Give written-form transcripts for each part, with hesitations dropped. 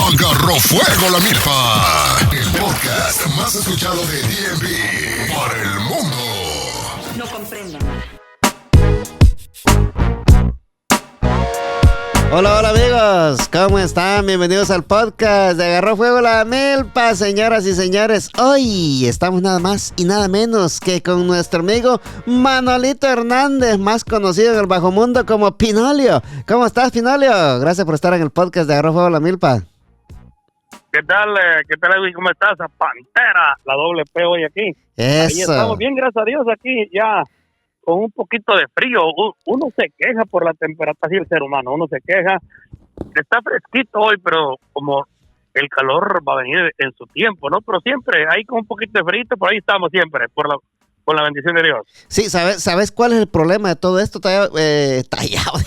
Agarró fuego la milpa. El podcast más escuchado de DMV para el mundo. No comprendo nada. Hola, hola amigos, ¿cómo están? Bienvenidos al podcast de Agarró Fuego la Milpa, señoras y señores. Hoy estamos nada más y nada menos que con nuestro amigo Manolito Hernández, más conocido en el bajo mundo como Pinolio. ¿Cómo estás, Pinolio? Gracias por estar en el podcast de Agarró Fuego la Milpa. ¿Qué tal, Edwin? ¿Cómo estás? Pantera, la doble P hoy aquí. Eso. Ahí estamos bien, gracias a Dios, aquí ya con un poquito de frío. Uno se queja por la temperatura, así el ser humano, uno se queja. Está fresquito hoy, pero como el calor va a venir en su tiempo, ¿no? Pero siempre hay con un poquito de frío, por ahí estamos siempre, por la bendición de Dios. Sí, ¿sabes cuál es el problema de todo esto? Tallado.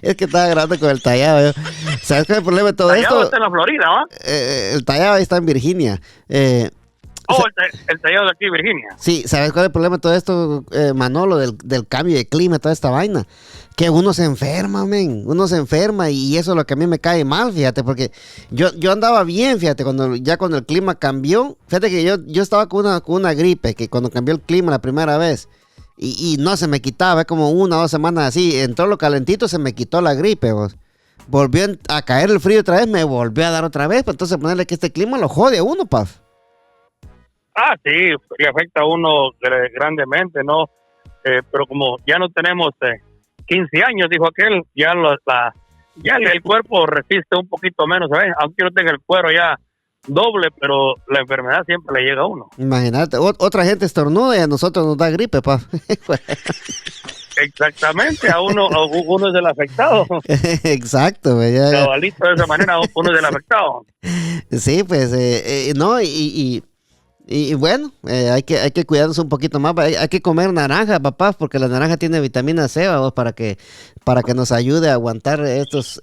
Es que estaba grabando con el tallado. ¿Eh? ¿Sabes cuál es el problema de todo Tallado esto? está en la Florida, ¿va? El tallado ahí está en Virginia. El tallado de aquí, Virginia. Sí, ¿sabes cuál es el problema de todo esto, Manolo, del cambio de clima, toda esta vaina? Que uno se enferma, uno se enferma y eso es lo que a mí me cae mal, fíjate, porque yo andaba bien, fíjate, cuando el clima cambió, fíjate que yo estaba con una gripe, que cuando cambió el clima la primera vez, y no se me quitaba, como 1 o 2 semanas así, entró lo calentito, se me quitó la gripe, vos. Volvió a caer el frío otra vez, me volvió a dar otra vez, pues entonces ponerle que este clima lo jode a uno, paf. Ah, sí, le afecta a uno grandemente, ¿no? Pero como ya no tenemos 15 años, dijo aquel, ya el cuerpo resiste un poquito menos, ¿sabes? Aunque no tenga el cuero ya doble, pero la enfermedad siempre le llega a uno. Imagínate, otra gente estornuda y a nosotros nos da gripe, paf. Exactamente, a uno es el afectado. Exacto, güey. Cabalito, de esa manera uno es el afectado. Sí, pues, no, y bueno, hay que cuidarnos un poquito más. Hay que comer naranja, papá, porque la naranja tiene vitamina C, vamos, para que nos ayude a aguantar estos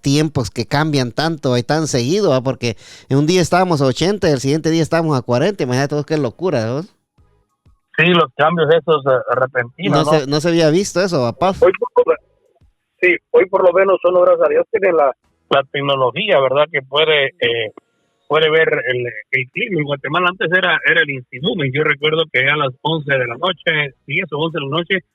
tiempos que cambian tanto y tan seguido, ¿va? Porque en un día estábamos a 80 y el siguiente día estábamos a 40. Imagínate vos qué locura, ¿no? Sí, los cambios esos repentinos, ¿no? No se había visto eso, papá. Hoy por lo menos solo gracias a Dios tiene la tecnología, ¿verdad? Que puede ver el clima. En Guatemala antes era el Instimumen. Yo recuerdo que a las 11 de la noche, 10 o 11 de la noche,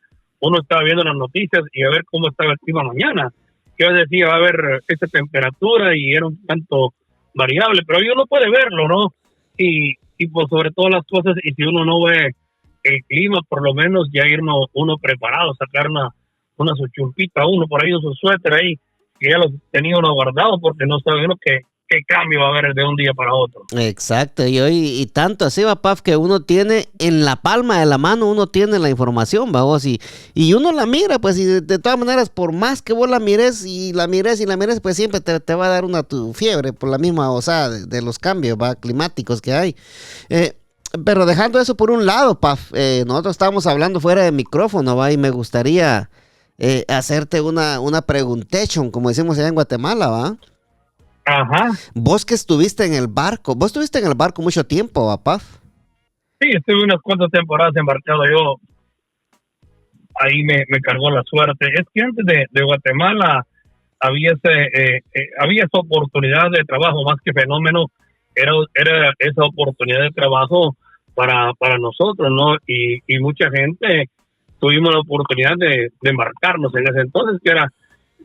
uno estaba viendo las noticias y a ver cómo estaba el clima mañana. Yo decía, va a haber esta temperatura y era un tanto variable, pero hoy uno puede verlo, ¿no? Y pues sobre todas las cosas, y si uno no ve el clima, por lo menos ya irnos uno preparado, sacar una su chumpita, uno por ahí, su suéter ahí, que ya lo tenía uno guardado porque no sabe uno qué cambio va a haber de un día para otro. Exacto, y tanto así va, Paf, que uno tiene en la palma de la mano, uno tiene la información, vamos, y uno la mira, pues, y de todas maneras, por más que vos la mires, pues siempre te va a dar tu fiebre, por la misma osada de los cambios, va, climáticos que hay. Pero dejando eso por un lado, Paf, nosotros estábamos hablando fuera de micrófono, va, y me gustaría hacerte una preguntation, como decimos allá en Guatemala, va. Ajá. Vos que estuviste en el barco mucho tiempo, papá. Sí, estuve unas cuantas temporadas embarcado yo. Ahí me cargó la suerte. Es que antes de Guatemala había esa oportunidad de trabajo, más que fenómeno, era esa oportunidad de trabajo para nosotros, ¿no? Y mucha gente tuvimos la oportunidad de embarcarnos en ese entonces, que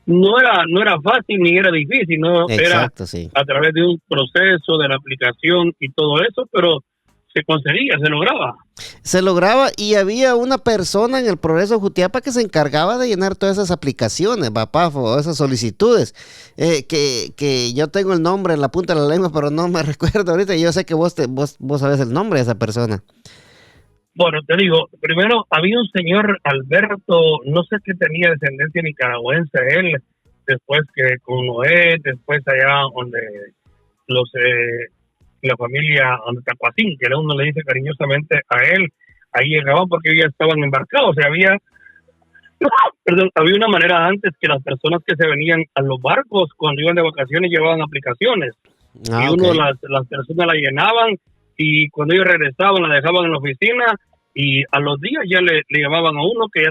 no era fácil ni era difícil, no. Exacto, era sí. a través de un proceso de la aplicación y todo eso, pero se conseguía, se lograba y había una persona en el Progreso Jutiapa que se encargaba de llenar todas esas aplicaciones, papá, o esas solicitudes, que yo tengo el nombre en la punta de la lengua, pero no me recuerdo ahorita, y yo sé que vos sabes el nombre de esa persona. Bueno, te digo, primero había un señor Alberto, no sé si tenía descendencia nicaragüense él, después que con Noé, después allá donde la familia donde Tacuacín, que uno le dice cariñosamente a él, ahí llegaban porque ya estaban embarcados, o sea, había una manera antes que las personas que se venían a los barcos cuando iban de vacaciones llevaban aplicaciones, y uno las personas la llenaban, y cuando ellos regresaban la dejaban en la oficina, y a los días ya le llamaban a uno que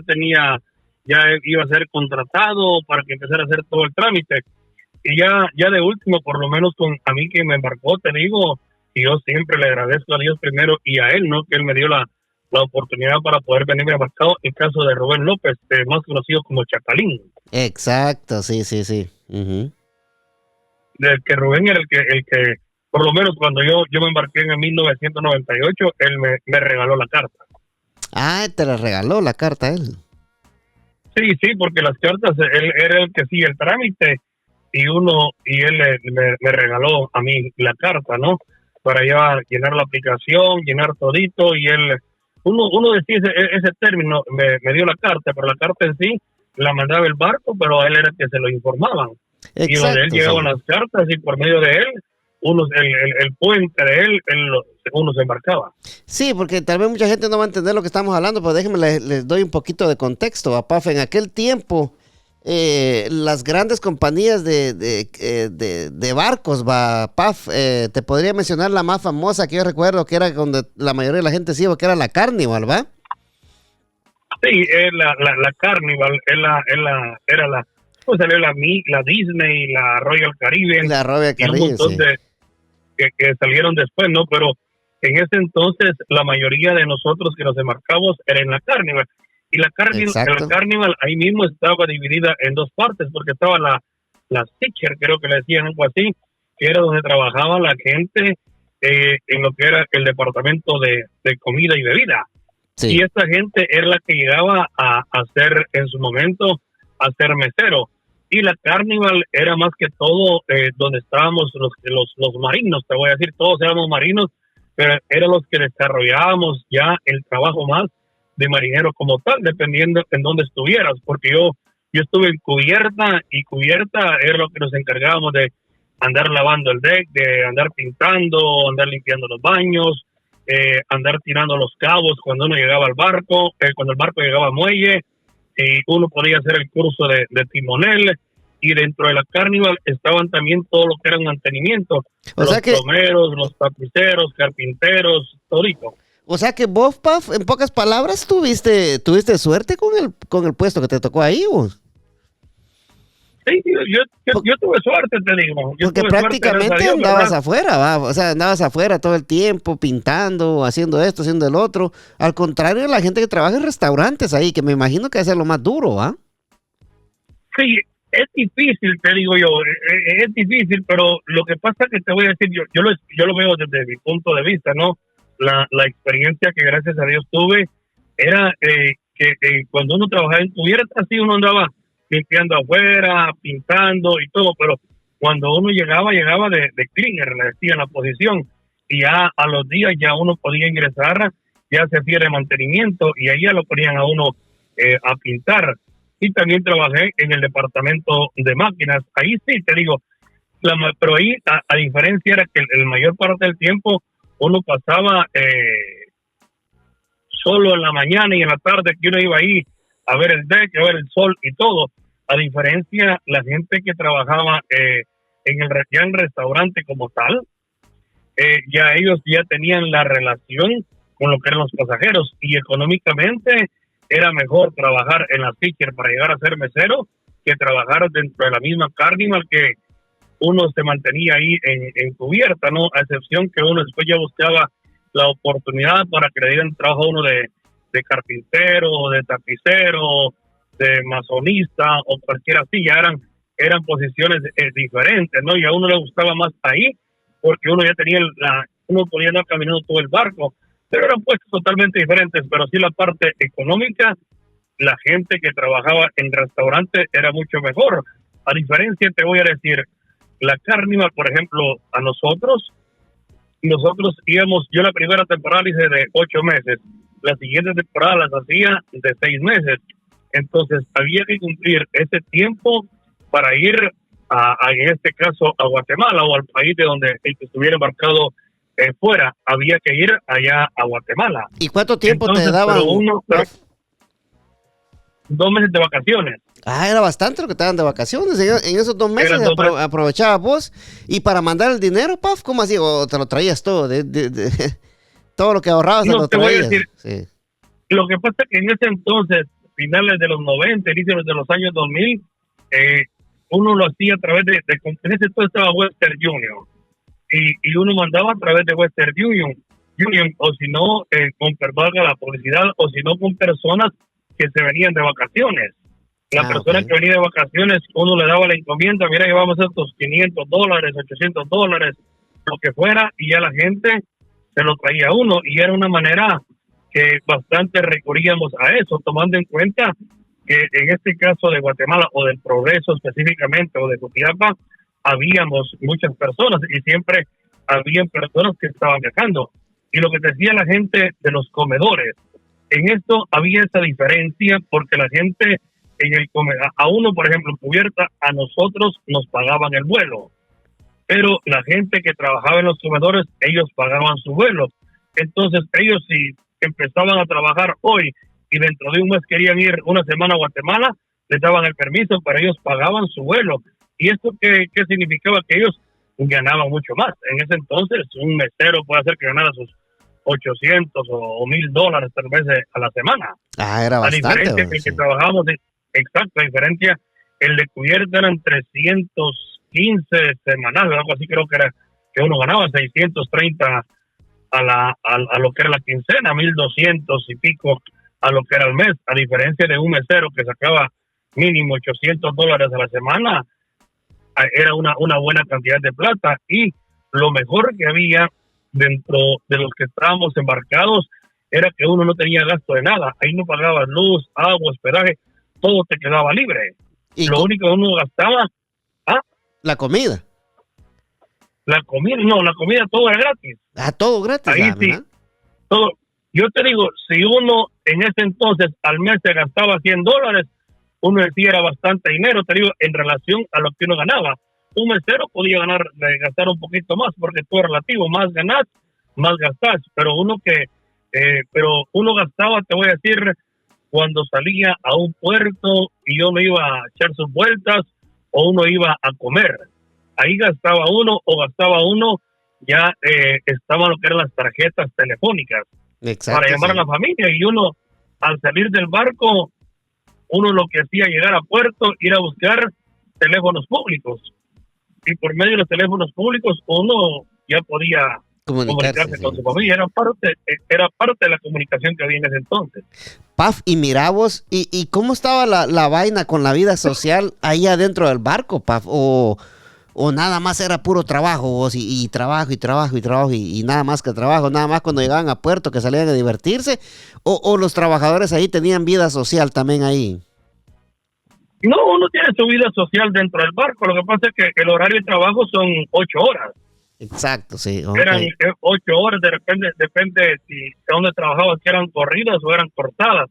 ya iba a ser contratado para que empezara a hacer todo el trámite. Y ya de último, por lo menos con a mí que me embarcó, te digo, y yo siempre le agradezco a Dios primero y a él, ¿no? Que él me dio la oportunidad para poder venirme embarcado, en caso de Rubén López, más conocido como Chapalín. Exacto, sí, sí, sí. Uh-huh. Del que Rubén era el que, por lo menos cuando yo me embarqué en 1998, él me regaló la carta. Ah, te la regaló la carta él. Sí, porque las cartas, él era el que sigue el trámite y él me regaló a mí la carta, ¿no? Para ya llenar la aplicación, llenar todito, y uno decía ese término, me dio la carta, pero la carta en sí la mandaba el barco, pero a él era el que se lo informaban. Exacto, y donde él llegaban las cartas y por medio de él, el puente de él, uno se embarcaba. Sí, porque tal vez mucha gente no va a entender lo que estamos hablando, pero déjenme les doy un poquito de contexto. Paf, en aquel tiempo, las grandes compañías de barcos, Paf, te podría mencionar la más famosa que yo recuerdo, que era donde la mayoría de la gente se iba, que era la Carnival, ¿va? Sí, la Carnival, era la pues salió la Disney, la Royal Caribbean, la Royal Caribbean, y un montón sí. de que salieron después, ¿no? Pero en ese entonces la mayoría de nosotros que nos embarcamos era en la Carnival. Y la Carnival ahí mismo estaba dividida en dos partes, porque estaba la Stitcher, creo que le decían algo así, que era donde trabajaba la gente en lo que era el departamento de comida y bebida. Sí. Y esta gente era la que llegaba a hacer en su momento, a ser mesero. Y la Carnival era más que todo donde estábamos los marinos, te voy a decir, todos éramos marinos, pero eran los que desarrollábamos ya el trabajo más de marinero como tal, dependiendo en dónde estuvieras, porque yo estuve en cubierta, y cubierta era lo que nos encargábamos de andar lavando el deck, de andar pintando, andar limpiando los baños, andar tirando los cabos cuando uno llegaba al barco, cuando el barco llegaba al muelle, y uno podía hacer el curso de timonel. Y dentro de la Carnival estaban también todo lo que era mantenimiento, los plomeros, los tapiceros, carpinteros, todito. O sea que vos, Paf, en pocas palabras, tuviste suerte con el puesto que te tocó ahí, vos. Sí, yo tuve suerte, te digo. Porque prácticamente andabas afuera, ¿va? O sea, andabas afuera todo el tiempo, pintando, haciendo esto, haciendo el otro. Al contrario de la gente que trabaja en restaurantes ahí, que me imagino que es lo más duro, ¿va? Sí, es difícil, te digo yo, es difícil, pero lo que pasa que te voy a decir, yo lo veo desde mi punto de vista, ¿no? La experiencia que gracias a Dios tuve era que cuando uno trabajaba en cubierta, así uno andaba limpiando afuera, pintando y todo, pero cuando uno llegaba de cleaner, le decían la posición, y ya a los días ya uno podía ingresar, ya se hacía de mantenimiento, y ahí ya lo ponían a uno a pintar. Y también trabajé en el departamento de máquinas. Ahí sí, te digo, pero ahí a diferencia era que el mayor parte del tiempo uno pasaba solo en la mañana y en la tarde, que uno iba ahí a ver el deck, a ver el sol y todo. A diferencia, la gente que trabajaba en el restaurante como tal, ya ellos ya tenían la relación con lo que eran los pasajeros, y económicamente era mejor trabajar en la Stitcher para llegar a ser mesero que trabajar dentro de la misma Carnival, que uno se mantenía ahí en cubierta, ¿no? A excepción que uno después ya buscaba la oportunidad para que le dieran trabajo a uno de carpintero, de tapicero, de masonista o cualquiera así. Ya eran posiciones diferentes, ¿no? Y a uno le gustaba más ahí porque uno ya tenía uno podía andar caminando todo el barco, pero eran puestos totalmente diferentes. Pero sí, la parte económica, la gente que trabajaba en restaurantes era mucho mejor. A diferencia, te voy a decir, la Carnival, por ejemplo, a nosotros íbamos, yo la primera temporada hice de 8 meses, la siguiente temporada las hacía de 6 meses, entonces había que cumplir ese tiempo para ir en este caso a Guatemala o al país de donde el que estuviera embarcado fuera, había que ir allá a Guatemala. ¿Y cuánto tiempo entonces, te daban? 2 meses de vacaciones. Ah, era bastante lo que te daban de vacaciones. En esos 2 meses aprovechabas vos. Y para mandar el dinero, Paf, ¿cómo así? ¿O te lo traías todo? Todo lo que ahorrabas no, te lo te traías. Voy a decir, sí. Lo que pasa es que en ese entonces, finales de los 90, inicios de los años 2000, uno lo hacía a través de en ese entonces estaba Western Union, y uno mandaba a través de Western Union, o si no, con perdón a la publicidad, o si no con personas que se venían de vacaciones. La persona que venía de vacaciones, uno le daba la encomienda, mira, llevamos estos $500, $800, lo que fuera, y ya la gente se lo traía a uno, y era una manera que bastante recurríamos a eso, tomando en cuenta que en este caso de Guatemala, o del Progreso específicamente, o de Jutiapa, habíamos muchas personas, y siempre habían personas que estaban viajando. Y lo que decía la gente de los comedores, en esto había esa diferencia, porque la gente en el comedor, a uno, por ejemplo, en cubierta, a nosotros nos pagaban el vuelo, pero la gente que trabajaba en los comedores, ellos pagaban su vuelo. Entonces ellos, si empezaban a trabajar hoy y dentro de un mes querían ir una semana a Guatemala, les daban el permiso, pero ellos pagaban su vuelo. ¿Y esto qué significaba? Que ellos ganaban mucho más. En ese entonces, un mesero puede hacer que ganara sus 800 o $1,000 tal vez a la semana. Era bastante. A diferencia que el que trabajábamos, exacto, la diferencia, el de cubierta eran 315 semanales, algo así creo que era, que uno ganaba 630 a lo que era la quincena, 1,200 y pico a lo que era el mes, a diferencia de un mesero que sacaba mínimo $800 a la semana, era una buena cantidad de plata. Y lo mejor que había dentro de los que estábamos embarcados era que uno no tenía gasto de nada, ahí no pagabas luz, agua, hospedaje, todo te quedaba libre. ¿Y lo único que uno gastaba? La comida. La comida todo era gratis. Todo gratis. Ahí sí, todo. Yo te digo, si uno en ese entonces al mes se gastaba $100, uno decía era bastante dinero, te digo, en relación a lo que uno ganaba. Un mesero podía gastar un poquito más, porque todo es relativo, más ganás, más gastás, pero uno gastaba, te voy a decir, cuando salía a un puerto y yo me iba a echar sus vueltas, o uno iba a comer. Ahí gastaba uno, ya estaban lo que eran las tarjetas telefónicas. Exacto, para llamar a la familia, y uno al salir del barco, uno lo que hacía llegar a puerto, ir a buscar teléfonos públicos, y por medio de los teléfonos públicos uno ya podía comunicarse con su familia. Era parte de la comunicación que había en ese entonces. Paf, y mira vos, ¿y cómo estaba la vaina con la vida social ahí adentro del barco, Paf? ¿O nada más era puro trabajo vos, y trabajo y nada más que trabajo, nada más cuando llegaban a puerto que salían a divertirse? ¿O los trabajadores ahí tenían vida social también ahí? No, uno tiene su vida social dentro del barco. Lo que pasa es que el horario de trabajo son 8 horas. Exacto, sí. Okay. Eran 8 horas, depende si de dónde trabajabas, que eran corridas o eran cortadas,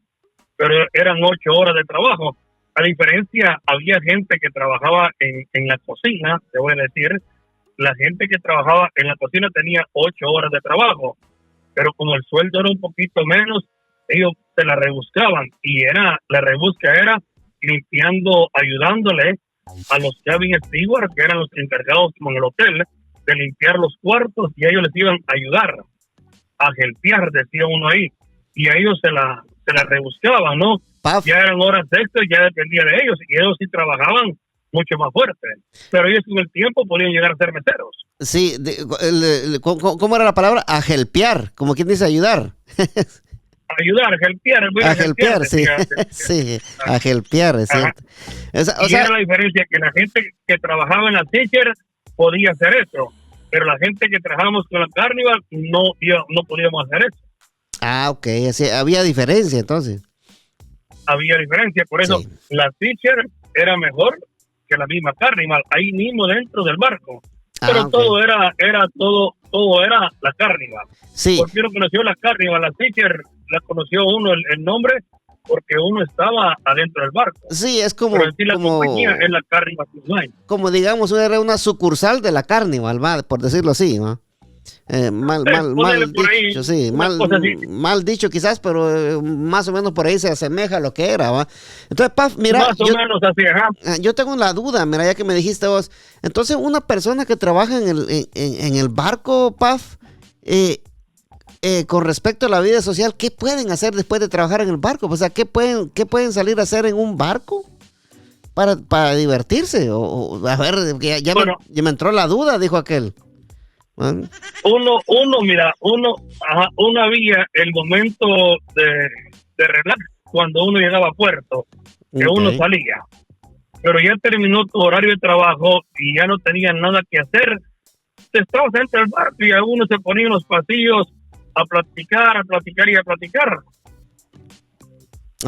pero eran 8 horas de trabajo. A diferencia, había gente que trabajaba en la cocina, te voy a decir, la gente que trabajaba en la cocina tenía 8 horas de trabajo, pero como el sueldo era un poquito menos, ellos se la rebuscaban, y la rebusca era limpiando, ayudándole a los cabin stewards, que eran los encargados como en el hotel, de limpiar los cuartos, y ellos les iban a ayudar a helpear, decía uno ahí, y a ellos se la rebuscaban, ¿no? Paf. Ya eran horas extras, ya dependía de ellos, y ellos sí trabajaban mucho más fuerte, pero ellos con el tiempo podían llegar a ser meseros. Sí, ¿cómo era la palabra? A helpear, como quien dice ayudar. Ayudar, helpear. A helpear, sí. Sí, a helpear, es cierto. Era la diferencia, que la gente que trabajaba en la teacher podía hacer eso, pero la gente que trabajábamos con la Carnival no podíamos hacer eso. Ok, sí, había diferencia entonces. Había diferencia, por eso sí. La teacher era mejor que la misma Carnival, ahí mismo dentro del barco. Pero okay. todo era la Carnival. Sí. Porque uno conoció la Carnival, la teacher la conoció uno el nombre, porque uno estaba adentro del barco. Sí, es como... Pero en sí la compañía es la Carnival Cruise Line. Como digamos, era una sucursal de la Carnival, por decirlo así, ¿no? Mal dicho, sí, mal dicho quizás, pero más o menos por ahí se asemeja a lo que era, ¿va? Entonces, Paf, mira, más o menos así, yo tengo la duda, mira, ya que me dijiste vos, entonces una persona que trabaja en el barco, Paf, con respecto a la vida social, ¿qué pueden hacer después de trabajar en el barco? O sea, ¿qué pueden salir a hacer en un barco? para divertirse. O a ver, que Bueno. ya me entró la duda, dijo aquel. Bueno, Uno había el momento de relax cuando uno llegaba a puerto, que uno ok. salía. Pero ya terminó tu horario de trabajo y ya no tenías nada que hacer. Te estabas dentro del barco y algunos se ponían en los pasillos a platicar y a platicar.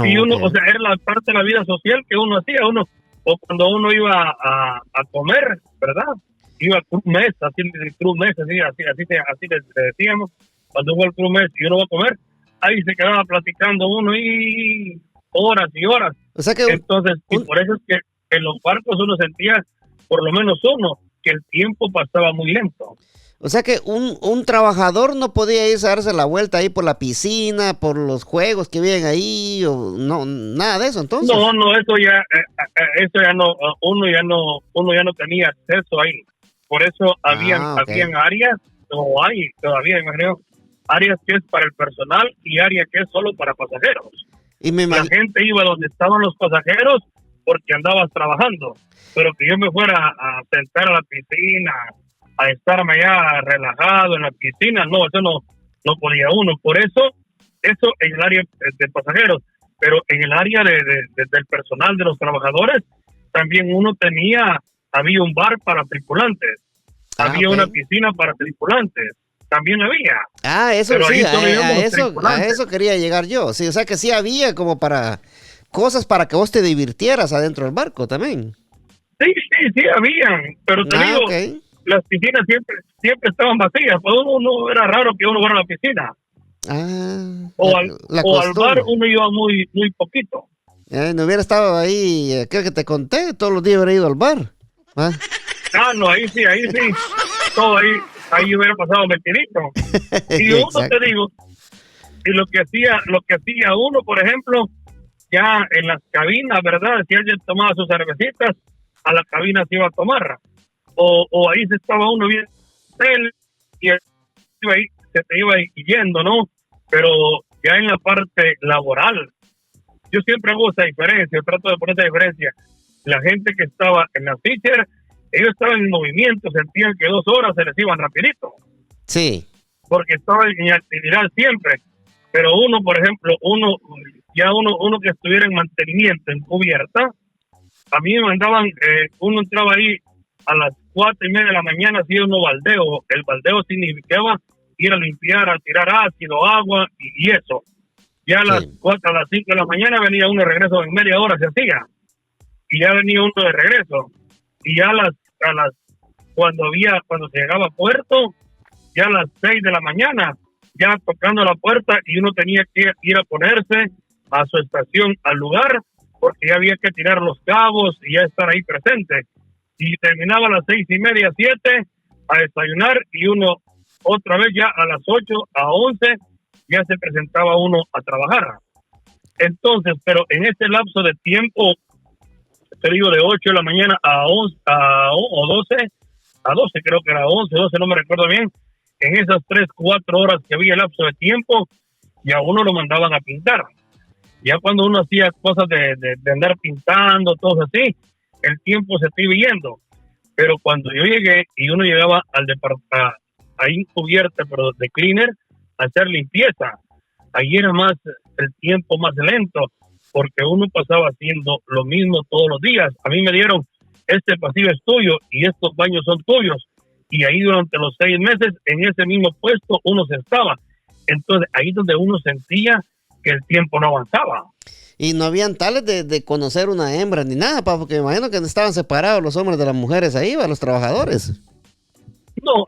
Y uno, Ok. o sea, era la parte de la vida social que uno hacía. O cuando uno iba a comer, ¿verdad? Iba al club mes, así le decíamos. Cuando hubo el club mes y uno va a comer, ahí se quedaba platicando uno y horas y horas. O sea que Entonces, y por eso es que en los barcos uno sentía, por lo menos uno, que el tiempo pasaba muy lento. un trabajador no podía irse a darse la vuelta ahí por la piscina, por los juegos que vienen ahí, o no, nada de eso, entonces. No, eso ya no, uno ya no tenía acceso ahí. Por eso Ok. habían áreas, o hay todavía, imagino, áreas que es para el personal y áreas que es solo para pasajeros. Y me La gente iba donde estaban los pasajeros porque andabas trabajando, pero que yo me fuera a sentar a la piscina, a estarme allá relajado en la piscina, no, eso no podía uno. Por eso en el área de pasajeros, pero en el área del personal, de los trabajadores, también había un bar para tripulantes, había ok. una piscina para tripulantes, también había. Eso Pero sí, ahí solo íbamos los a tripulantes. eso quería llegar yo. Sí, o sea que sí había como para cosas para que vos te divirtieras adentro del barco también. Sí, habían, pero te digo, Ok. las piscinas siempre estaban vacías, pues uno era raro que uno fuera a la piscina, o La o al bar costumbre. uno iba muy poquito. No hubiera estado ahí, creo que te conté, todos los días hubiera ido al bar. ¿Ah? No, ahí sí, todo ahí hubiera pasado metidito. Y uno te Exacto. digo, y lo que hacía uno, por ejemplo, ya en las cabinas, ¿verdad? Si alguien tomaba sus cervecitas, a la cabina se iba a tomar. O ahí se estaba uno viendo tele y se te iba yendo, ¿no? Pero ya en la parte laboral, yo siempre hago esa diferencia, trato de poner esa diferencia. La gente que estaba en la teacher, ellos estaban en movimiento, sentían que 2 horas se les iban rapidito, porque estaban en actividad siempre. Pero uno, por ejemplo, uno que estuviera en mantenimiento, en cubierta, a mí me mandaban, uno entraba ahí a las 4:30 de la mañana, hacía uno baldeo. El baldeo significaba ir a limpiar, a tirar ácido, agua y eso. Ya a las Sí. 4, a las 5 de la mañana venía uno de regreso, en media hora se hacía. Y ya venía uno de regreso. Y ya cuando se llegaba a puerto, ya a las 6 de la mañana, ya tocando la puerta y uno tenía que ir a ponerse a su estación, al lugar, porque ya había que tirar los cabos y ya estar ahí presente. Y terminaba a las 6:30, 7, a desayunar y uno otra vez ya a las 8, a 11, ya se presentaba uno a trabajar. Entonces, pero en este lapso de tiempo, te digo, de 8 de la mañana a 11, o 12, a 12 creo que era 11, 12, no me recuerdo bien, en esas 3, 4 horas que había lapso de tiempo, ya uno lo mandaban a pintar. Ya cuando uno hacía cosas de andar pintando, todo así, el tiempo se iba yendo. Pero cuando yo llegué y uno llegaba al departamento, ahí cubierta, pero de cleaner, a hacer limpieza, ahí era más el tiempo más lento, porque uno pasaba haciendo lo mismo todos los días. A mí me dieron, este pasillo es tuyo y estos baños son tuyos. Y ahí durante los 6 meses, en ese mismo puesto, uno se estaba. Entonces, ahí donde uno sentía que el tiempo no avanzaba. Y no habían tales de conocer una hembra ni nada, porque me imagino que estaban separados los hombres de las mujeres ahí, los trabajadores. No,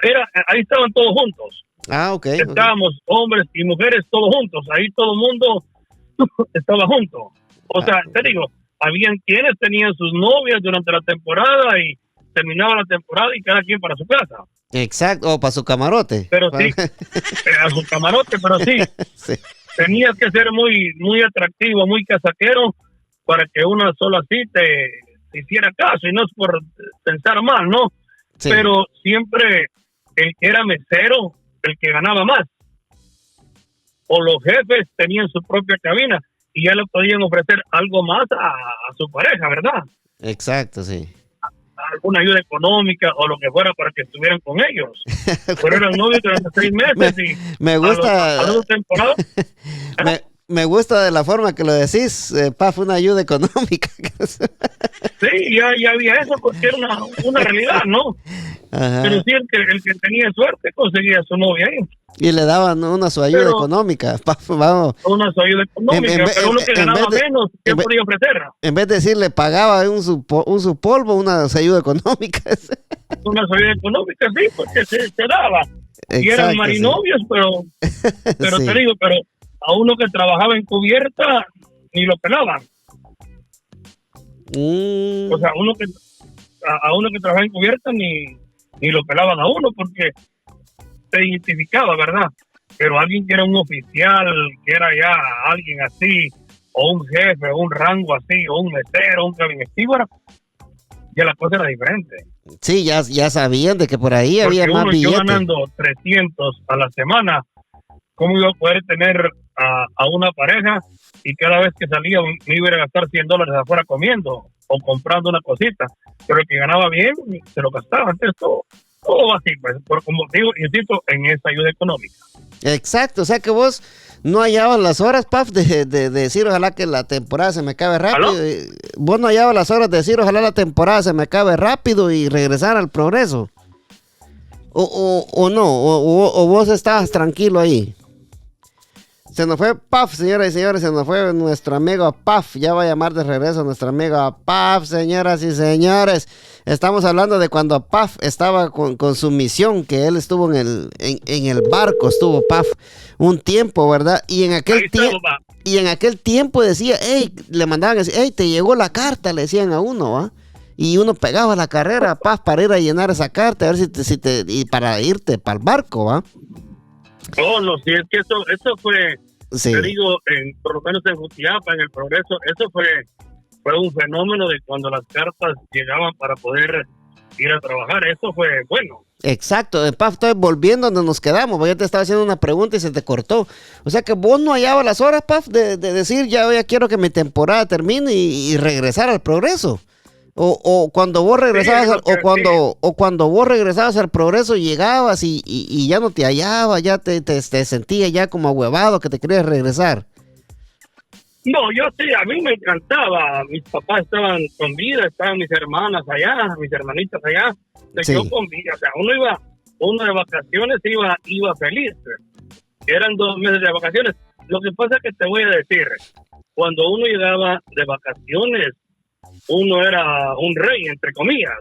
ahí estaban todos juntos. Ok. Estábamos hombres y mujeres todos juntos. Ahí todo el mundo estaba junto. O sea, te digo, habían quienes tenían sus novias durante la temporada y terminaba la temporada y cada quien para su casa. Exacto, o para su camarote. Pero sí, a su camarote, pero sí, Sí. tenías que ser muy atractivo, muy casaquero para que una sola así te hiciera caso, y no es por pensar mal, ¿no? Sí. Pero siempre el que era mesero, el que ganaba más, o los jefes tenían su propia cabina y ya le podían ofrecer algo más a su pareja, ¿verdad? Exacto, sí. Alguna ayuda económica o lo que fuera para que estuvieran con ellos. Pero eran novios durante 6 meses me gusta. A los temporadas. Me gusta de la forma que lo decís, Paf, una ayuda económica. Sí, ya había eso, porque era una realidad, ¿no? Ajá. Pero sí, el que tenía suerte conseguía a su novia ahí. Y le daban una su ayuda económica. Paf, vamos. Una su ayuda económica, pero uno que ganaba menos, ¿qué podía ofrecer? En vez de decirle pagaba un su polvo, una su ayuda económica. Una su ayuda económica, sí, porque se daba. Exacto, y eran marinovios, sí. pero Sí. te digo, pero a uno que trabajaba en cubierta ni lo pelaban. O sea, a uno que trabajaba en cubierta ni lo pelaban a uno porque se identificaba, ¿verdad? Pero alguien que era un oficial, que era ya alguien así, o un jefe, o un rango así, o un mesero, un cabinetívoro, ya la cosa era diferente. Sí, ya sabían de que por ahí Porque había más billetes. Yo ganando 300 a la semana, ¿cómo iba a poder tener a una pareja y cada vez que salía me iba a gastar $100 afuera comiendo o comprando una cosita? Pero el que ganaba bien se lo gastaba. Entonces todo así, pues, como digo, insisto, en esa ayuda económica. Exacto, o sea que vos no hallabas las horas, Paf, de decir ojalá que la temporada se me acabe rápido. Vos no hallabas las horas de decir ojalá la temporada se me acabe rápido y regresar al progreso. O no, o vos estabas tranquilo ahí. Se nos fue Paf, señoras y señores, se nos fue nuestro amigo Paf. Ya va a llamar de regreso nuestro amigo Paf, señoras y señores. Estamos hablando de cuando Paf estaba con su misión, que él estuvo en el barco, estuvo Paf un tiempo, ¿verdad? Y en aquel tiempo decía, hey, le mandaban decir, hey, te llegó la carta, le decían a uno, ¿va? Y uno pegaba la carrera, Paf, para ir a llenar esa carta, a ver y para irte para el barco, ¿va? No, si es que eso fue, sí. Te digo, por lo menos en Jutiapa, en el Progreso, eso fue un fenómeno de cuando las cartas llegaban para poder ir a trabajar. Eso fue bueno. Exacto, Paf, estoy volviendo donde nos quedamos, porque yo te estaba haciendo una pregunta y se te cortó. O sea que vos no hallabas las horas, Paf, de decir ya quiero que mi temporada termine y regresar al Progreso. O cuando vos regresabas, sí, o cuando vos regresabas al Progreso llegabas y ya no te hallabas, ya te sentías ya como ahuevado que te querías regresar. No, yo sí, a mí me encantaba. Mis papás estaban con vida, estaban mis hermanas allá, mis hermanitas allá. Sí. Yo con vida, o sea, uno de vacaciones iba feliz. Eran 2 meses de vacaciones. Lo que pasa es que te voy a decir, cuando uno llegaba de vacaciones, uno era un rey, entre comillas,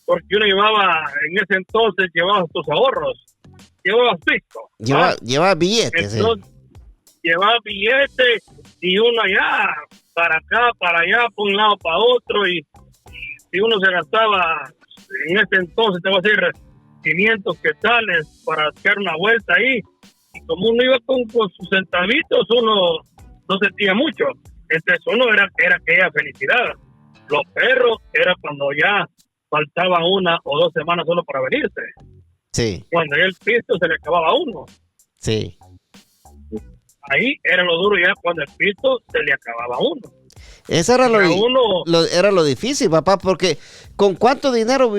porque uno en ese entonces llevaba tus ahorros, llevabas pisto. Llevaba billetes. Entonces, llevaba billetes y uno allá, para acá, para allá, por un lado, para otro, y si uno se gastaba, en ese entonces, te voy a decir, 500 quetzales para hacer una vuelta ahí, y como uno iba con sus centavitos, uno no sentía mucho. Entonces uno era aquella felicidad. Los perros era cuando ya faltaba 1 o 2 semanas solo para venirse. Sí. Cuando ya el pisto se le acababa a uno. Sí. Ahí era lo duro ya cuando el pisto se le acababa a uno. Eso era era lo difícil, papá, porque ¿con cuánto dinero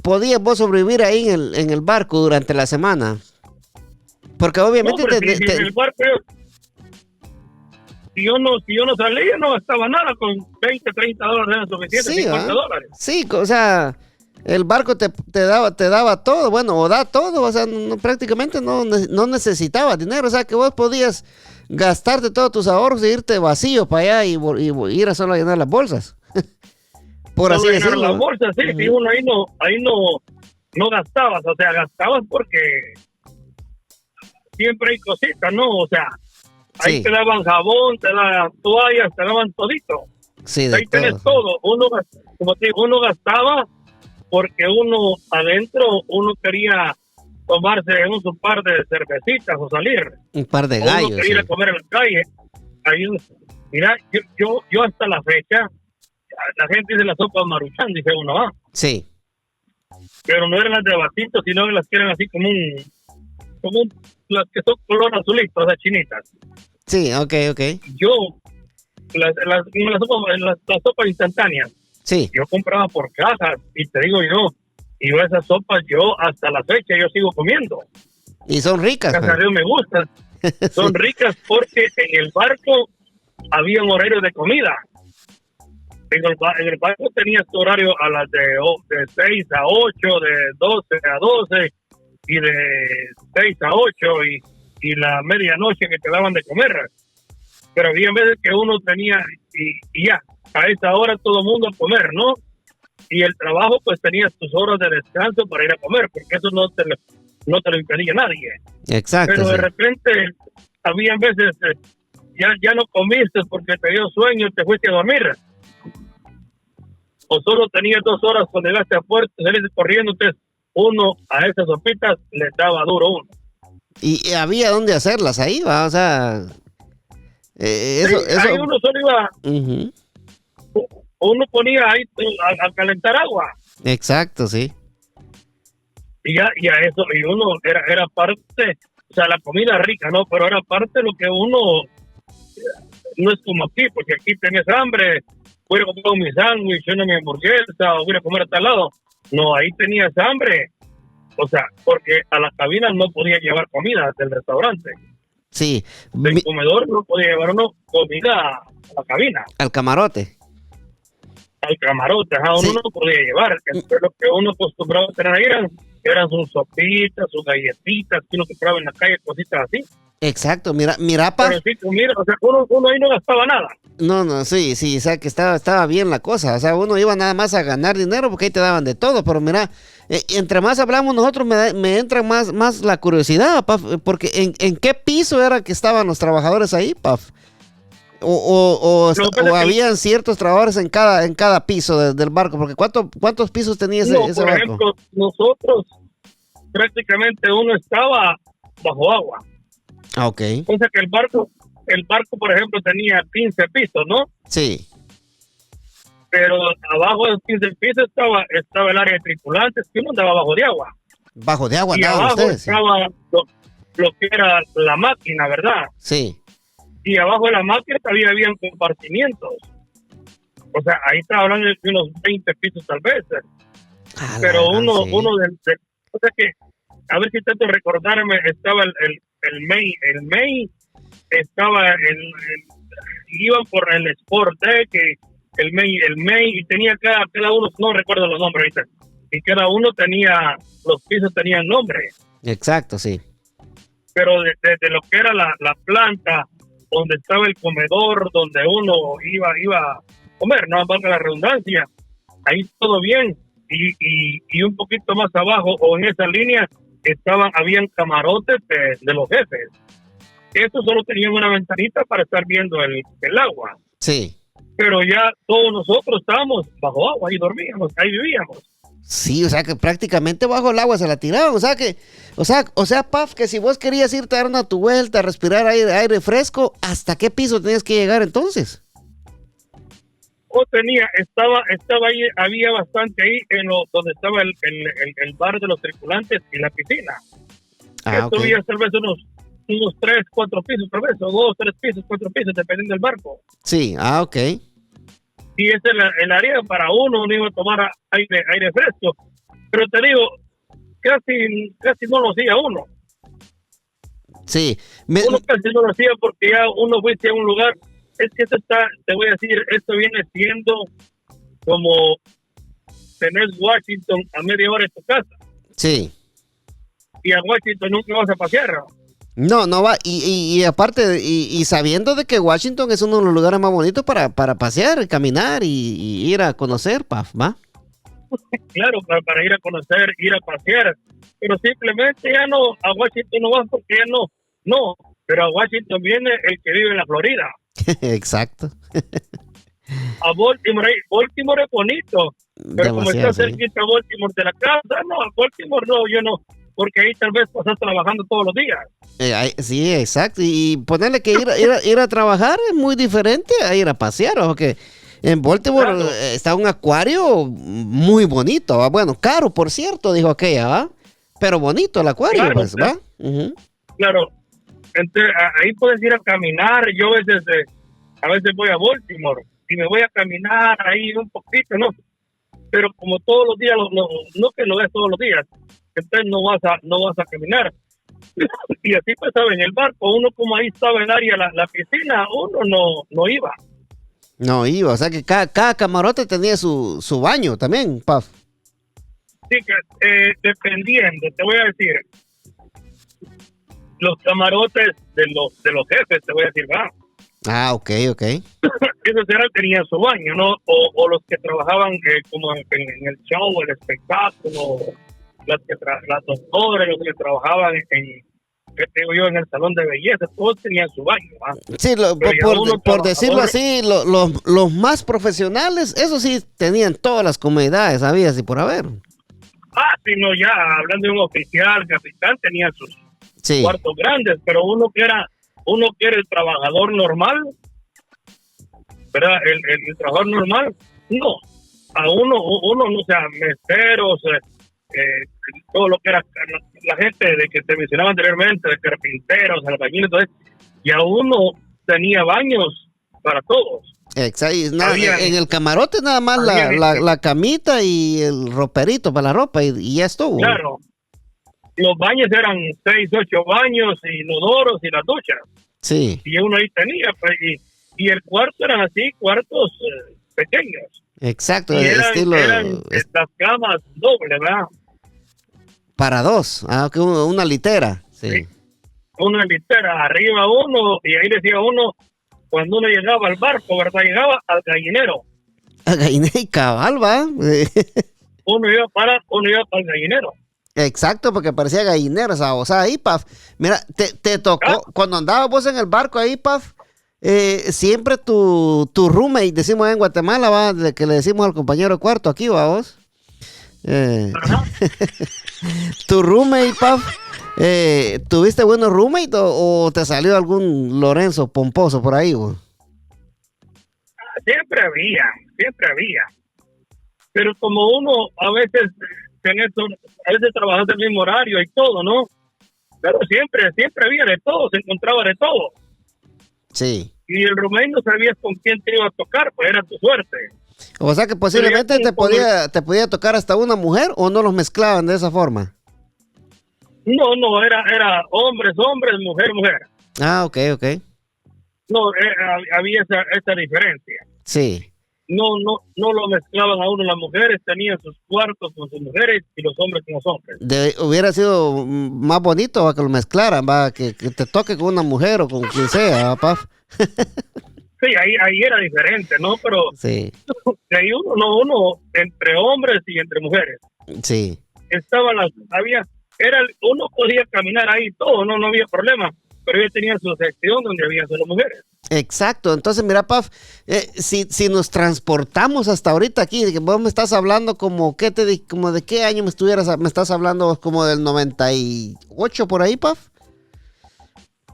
podías vos sobrevivir ahí en el barco durante la semana? Porque obviamente... el barco, si yo no salía, no gastaba nada, con $20, $30 era suficiente, sí, $50. Sí, o sea, el barco te daba todo, bueno, o da todo, o sea, prácticamente no necesitaba dinero, o sea, que vos podías gastarte todos tus ahorros e irte vacío para allá y ir a solo a llenar las bolsas. Por así decirlo. Las bolsas, sí, y uno ahí no gastabas, o sea, gastabas porque siempre hay cositas, ¿no? O sea, ahí te daban jabón, te daban toallas, te daban todito. Sí, ahí tenés todo. Uno, como te digo, uno gastaba porque uno adentro, uno quería tomarse un par de cervecitas o salir. Un par de gallos. Uno quería ir a comer en la calle. Ahí, mira, yo hasta la fecha, la gente dice la sopa Maruchan, dice uno, ¿ah? Sí. Pero no eran las de vasito, sino las que eran así como las que son color azulito, o sea, chinitas. Sí, ok. Yo, las sopas instantáneas. Sí. Yo compraba por cajas y te digo yo, y yo esas sopas yo hasta la fecha yo sigo comiendo. Y son ricas. Gracias a Dios me gustan. Son Sí. ricas porque en el barco había un horario de comida. En el barco tenías tu horario a las de 6 a 8, de 12 a 12 y de 6 a 8 y la medianoche que te daban de comer. Pero había veces que uno tenía y ya, a esa hora todo el mundo a comer, ¿no? Y el trabajo pues tenías tus horas de descanso para ir a comer, porque eso no te lo impedía nadie. Exacto. Pero de Sí. repente había veces ya no comiste porque te dio sueño, te fuiste a dormir. O solo tenías 2 horas cuando llegaste a puerto, saliste corriendo, entonces uno a esas sopitas le daba duro uno. Y había dónde hacerlas ahí, ¿va? O sea, eso, Sí, ahí uno solo iba, Ujú. uno ponía ahí a calentar agua. Exacto, sí. Y a eso, y uno era parte, o sea, la comida rica, ¿no? Pero era parte de lo que uno, no es como aquí, porque aquí tenés hambre, voy a comer mi sándwich, una hamburguesa, o voy a comer a tal lado. No, ahí tenías hambre, o sea, porque a las cabinas no podía llevar comida del restaurante. Sí. Del comedor no podía llevar uno comida a la cabina. Al camarote. Al camarote, uno Sí. no podía llevar. Entonces, lo que uno acostumbraba a tener ahí eran sus sopitas, sus galletitas, que uno compraba en la calle, cositas así. Exacto, mira, pa. Pero sí, mira, o sea, uno ahí no gastaba nada. No, sí, o sea, que estaba bien la cosa. O sea, uno iba nada más a ganar dinero porque ahí te daban de todo. Pero mira, entre más hablamos nosotros, me entra más la curiosidad, Paf. Porque ¿en qué piso era que estaban los trabajadores ahí, Paf? O habían ciertos trabajadores en cada piso del barco. Porque ¿cuántos pisos tenía ese por barco? ejemplo, nosotros prácticamente uno estaba bajo agua. Ah, ok. O sea que el barco, por ejemplo, tenía 15 pisos, ¿no? Sí. Pero abajo de los 15 pisos estaba el área de tripulantes, que uno andaba bajo de agua. Bajo de agua Y andaban abajo ustedes. Sí. estaba lo que era la máquina, ¿verdad? Sí. Y abajo de la máquina todavía habían compartimientos. O sea, ahí estaba hablando de unos 20 pisos tal vez. Ah, Pero sí. uno o sea que, a ver si intento recordarme, estaba el May, estaba iban por el Sport Deck, el May, y tenía cada uno, no recuerdo los nombres ahorita, y cada uno tenía, los pisos tenían nombre. Exacto, sí. Pero desde lo que era la planta, donde estaba el comedor, donde uno iba a comer, no valga la redundancia, ahí todo bien. Y un poquito más abajo, o en esa línea, habían camarotes de los jefes. Estos solo tenían una ventanita para estar viendo el agua. Sí. Pero ya todos nosotros estábamos bajo agua y dormíamos, ahí vivíamos. Sí, o sea que prácticamente bajo el agua se la tiraron. O sea, Paf, que si vos querías irte a dar una tu vuelta, a respirar aire fresco, ¿hasta qué piso tenías que llegar entonces? Estaba ahí, había bastante ahí donde estaba el bar de los tripulantes y la piscina. Ok. Había tal vez unos 3, 4 pisos, tal vez, o 2, 3 pisos, 4 pisos, dependiendo del barco. Sí, ok. Y ese es el área para uno iba a tomar aire fresco. Pero te digo, casi no lo hacía uno. Sí. Uno casi no lo hacía porque ya uno fuiste a un lugar. Es que te voy a decir, esto viene siendo como tener Washington a media hora de tu casa. Sí. Y a Washington nunca vas a pasear. No va. Y aparte, y sabiendo de que Washington es uno de los lugares más bonitos para pasear, caminar y ir a conocer, Paf, ¿va? Claro, para ir a conocer, ir a pasear. Pero simplemente ya no, a Washington no vas porque ya no. Pero a Washington viene el que vive en la Florida. Exacto. A Baltimore es bonito, pero como está Demasiado, sí. cerquita Baltimore de la casa, no, a Baltimore no, yo no, porque ahí tal vez pasas trabajando todos los días. Sí, exacto. Y ponerle que ir a trabajar es muy diferente a ir a pasear. Ojo que en Baltimore Claro. está un acuario muy bonito, ¿va? Bueno, caro, por cierto, dijo aquella, ¿va? Pero bonito el acuario, Claro, pues, claro. ¿va? Ujú. Claro, entonces ahí puedes ir a caminar. Yo a veces voy a Baltimore y me voy a caminar ahí un poquito, ¿no? Pero como todos los días, no que lo ves todos los días, entonces no vas a caminar. Y así pasaba en el barco, uno como ahí estaba el área, la piscina, uno no iba. No iba, o sea que cada camarote tenía su baño también, Paf. Sí, que dependiendo, te voy a decir, los camarotes de los jefes, te voy a decir, va. Ah, ok. Esos tenían su baño, ¿no? O los que trabajaban como en el show, el espectáculo, las doctoras, los que trabajaban ¿qué te digo yo? En el salón de belleza, todos tenían su baño, ¿va? Sí, por decirlo así, los más profesionales, eso sí, tenían todas las comodidades, ¿sabías? Y por haber. Sí, no, ya, hablando de un oficial, capitán, tenía sus cuartos grandes, pero uno que era el trabajador normal, ¿verdad? El trabajador normal, no. A uno, o sea, meseros, todo lo que era la gente de que te mencionaba anteriormente, de carpinteros, albañiles, entonces, y a uno tenía baños para todos. Exacto. En el camarote nada más la camita y el roperito para la ropa y ya estuvo. Claro. Los baños eran 6, 8 baños, y inodoros y las duchas. Sí. Y uno ahí tenía, pues, y el cuarto eran así, cuartos pequeños. Exacto. Y eran estas camas dobles, ¿verdad? Para dos. Una litera. Sí. Una litera, arriba uno, y ahí decía uno, cuando uno llegaba al barco, ¿verdad? Llegaba al gallinero. Al gallinero y cabal, ¿va? Uno iba para el gallinero. Exacto, porque parecía gallinero, o sea, ahí, Paf. Mira, te tocó, cuando andabas vos en el barco ahí, Paf, siempre tu roommate, decimos en Guatemala, va, de que le decimos al compañero cuarto aquí, va vos. Tu roommate, Paf, ¿tuviste buenos roommates o te salió algún Lorenzo pomposo por ahí, vos? Siempre había. Pero como uno a veces trabajas el mismo horario y todo, ¿no? Pero siempre había de todo, se encontraba de todo. Sí. Y el roommate no sabías con quién te iba a tocar, pues era tu suerte. O sea que posiblemente te podía tocar hasta una mujer, o no los mezclaban de esa forma. No, era hombres, mujer. Ah, ok. No, había esa diferencia. Sí. No lo mezclaban a uno, las mujeres tenían sus cuartos con sus mujeres y los hombres con los hombres. Hubiera sido más bonito, ¿va? Que lo mezclaran, va, que te toque con una mujer o con quien sea, ¿va, Paf? Sí, ahí era diferente, ¿no? Pero sí. Ahí uno entre hombres y entre mujeres. Sí. Uno podía caminar ahí todo, no había problema, pero ellos tenían su sección donde había solo mujeres. Exacto, entonces mira, Paf, si nos transportamos hasta ahorita aquí, que vos me estás hablando como de qué año me estás hablando, como del 98 por ahí, Paf.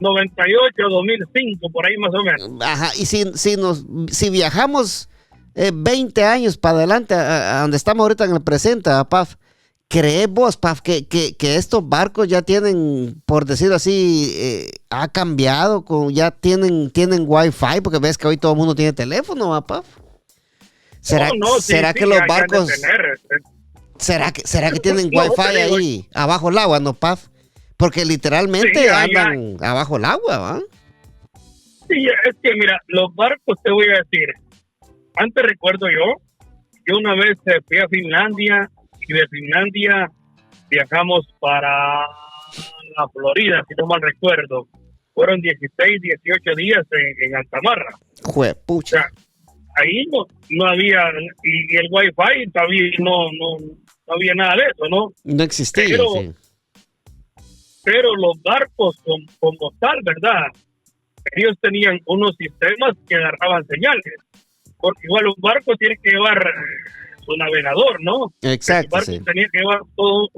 98, 2005, por ahí más o menos. Ajá, y si viajamos 20 años para adelante, a donde estamos ahorita en el presente, Paf, ¿crees vos, Paf, que estos barcos ya tienen, por decirlo así, ha cambiado, ya tienen Wi-Fi? Porque ves que hoy todo el mundo tiene teléfono, Paf. ¿Será que los barcos... ¿Será que tienen Wi-Fi ahí, abajo el agua, no, Paf? Porque literalmente andan abajo el agua, ¿va? Sí, es que mira, los barcos, te voy a decir, antes recuerdo yo una vez fui a Finlandia, y de Finlandia viajamos para la Florida, si no mal recuerdo. Fueron 16, 18 días en Altamarra. Juepucha. O sea, ahí no había, y el Wi-Fi todavía no había nada de eso, ¿no? No existía, sí. Pero los barcos como tal, ¿verdad? Ellos tenían unos sistemas que agarraban señales. Porque igual un barco tiene que llevar su navegador, ¿no? Exacto, el barco tenía que llevar todo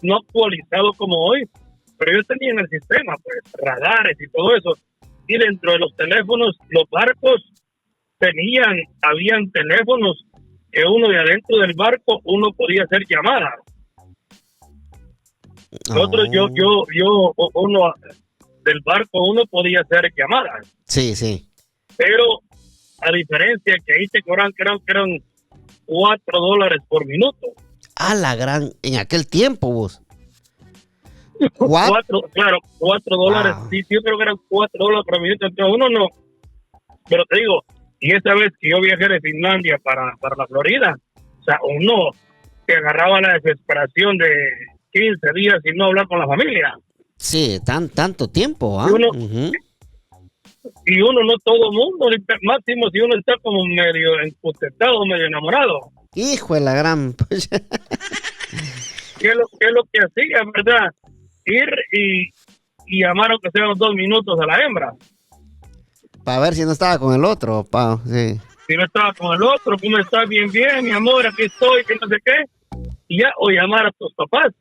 no actualizado como hoy, pero ellos tenían el sistema, pues, radares y todo eso. Y dentro de los teléfonos, los barcos habían teléfonos que uno de adentro del barco, uno podía hacer llamadas. Nosotros, uno del barco, uno podía hacer llamadas. Sí. Pero a diferencia que ahí te cobran, creo que eran $4 por minuto. A la gran, en aquel tiempo vos. ¿Cuatro? Claro, $4. Wow. Sí, yo creo que eran $4 por minuto. Entonces uno no, pero te digo, y esa vez que yo viajé de Finlandia para la Florida, o sea, uno se agarraba la desesperación de 15 días sin no hablar con la familia. Sí, tanto tiempo, ¿ah? Y uno, Ujú. y uno no todo mundo, máximo si uno está como medio encustetado, medio enamorado. Hijo de la gran. ¿Qué es lo que hacía, verdad? Ir y llamar aunque sean 2 minutos a la hembra. Para ver si no estaba con el otro, pa. Sí. Si no estaba con el otro, ¿cómo estás? Bien, mi amor, aquí estoy, que no sé qué. Y ya, o llamar a tus papás.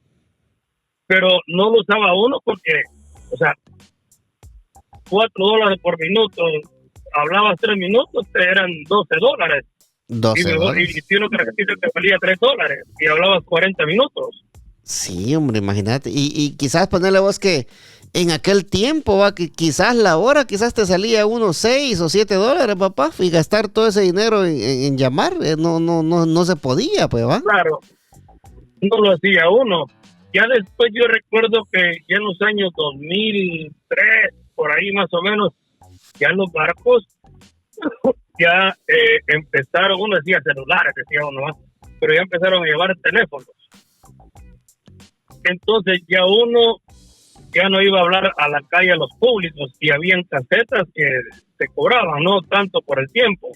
Pero no lo usaba uno porque, o sea, $4 por minuto, hablabas 3 minutos, te eran $12. 12 Y dólares. si uno tarjetita te valía $3 y hablabas 40 minutos. Sí, hombre, imagínate. Y quizás ponerle vos que en aquel tiempo, va, que quizás la hora, quizás te salía unos $6 o $7, papá, y gastar todo ese dinero en llamar, no se podía, pues, va. Claro, no lo hacía uno. Ya después yo recuerdo que ya en los años 2003, por ahí más o menos, ya los barcos ya empezaron, uno decía celulares, decía uno más, pero ya empezaron a llevar teléfonos. Entonces ya uno ya no iba a hablar a la calle a los públicos y habían casetas que se cobraban, no tanto por el tiempo.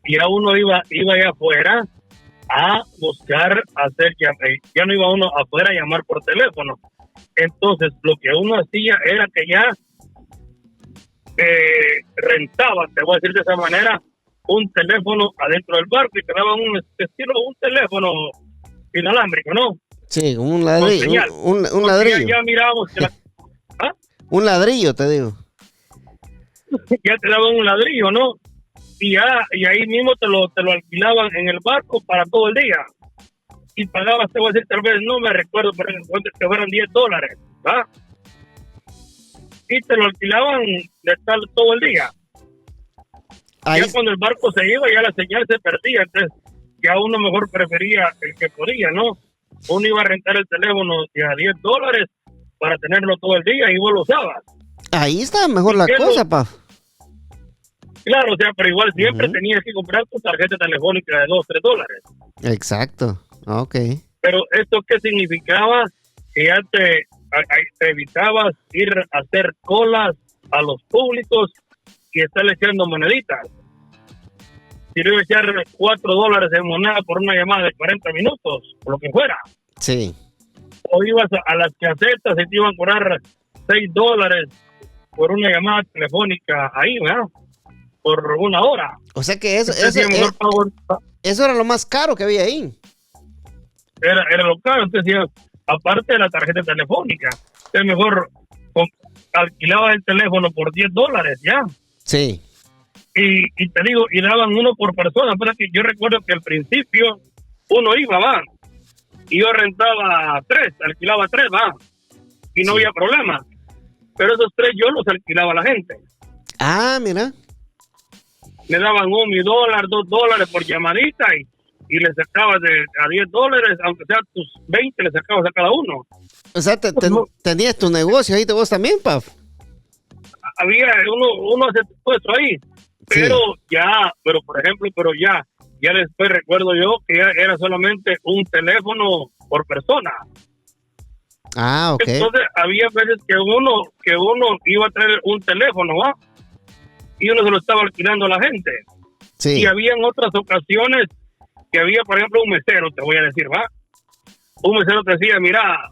Y ya uno iba allá afuera a buscar, ya no iba uno afuera a llamar por teléfono. Entonces lo que uno hacía era que ya rentaba, te voy a decir de esa manera, un teléfono adentro del barco y te daban un teléfono inalámbrico, ¿no? Sí, un Con ladrillo, señal. un Porque ladrillo. ya mirábamos que Un ladrillo, te digo. ya te daban un ladrillo, ¿no? Y ahí mismo te lo alquilaban en el barco para todo el día. Y pagabas, te voy a decir, tal vez no me recuerdo, pero que fueran $10, ¿va? Y te lo alquilaban de tal todo el día. Ahí, Ya cuando el barco se iba, ya la señal se perdía. Entonces, ya uno mejor prefería el que podía, ¿no? Uno iba a rentar el teléfono de a $10 para tenerlo todo el día y vos lo usabas. ahí está mejor la ¿Qué cosa, pa. Claro, o sea, pero igual siempre Ujú. tenías que comprar tu tarjeta telefónica de $2, $3. Exacto. Ok. Pero ¿esto qué significaba? Que ya te evitabas ir a hacer colas a los públicos y estarle echando moneditas. Si le iba a echar $4 en moneda por una llamada de 40 minutos, o lo que fuera. Sí. O ibas a las casetas y te iban a cobrar $6 por una llamada telefónica ahí, ¿verdad? Por una hora. O sea que eso, Entonces, mejor pago, eso era lo más caro que había ahí. era lo caro. Entonces, aparte de la tarjeta telefónica, es mejor alquilabas el teléfono por $10, ya. Sí. Y te digo, y daban uno por persona. Pero que yo recuerdo que al principio uno iba, va, y yo rentaba 3, alquilaba 3, va, y no Sí. había problema. Pero esos 3 yo los alquilaba a la gente. Ah, mira. Le daban $1, $2 por llamadita y le sacabas a $10, aunque sea tus 20, le sacabas a cada uno. O sea, tenías tu negocio ahí vos también, Paf. Había uno hace puesto ahí, pero Sí. pero por ejemplo, ya después recuerdo yo que ya era solamente un teléfono por persona. Ah, ok. Entonces había veces que uno iba a traer un teléfono, ¿va? Y uno se lo estaba alquilando a la gente. Sí. Y habían otras ocasiones que había, por ejemplo, un mesero, te voy a decir, ¿va? Un mesero te decía, mira,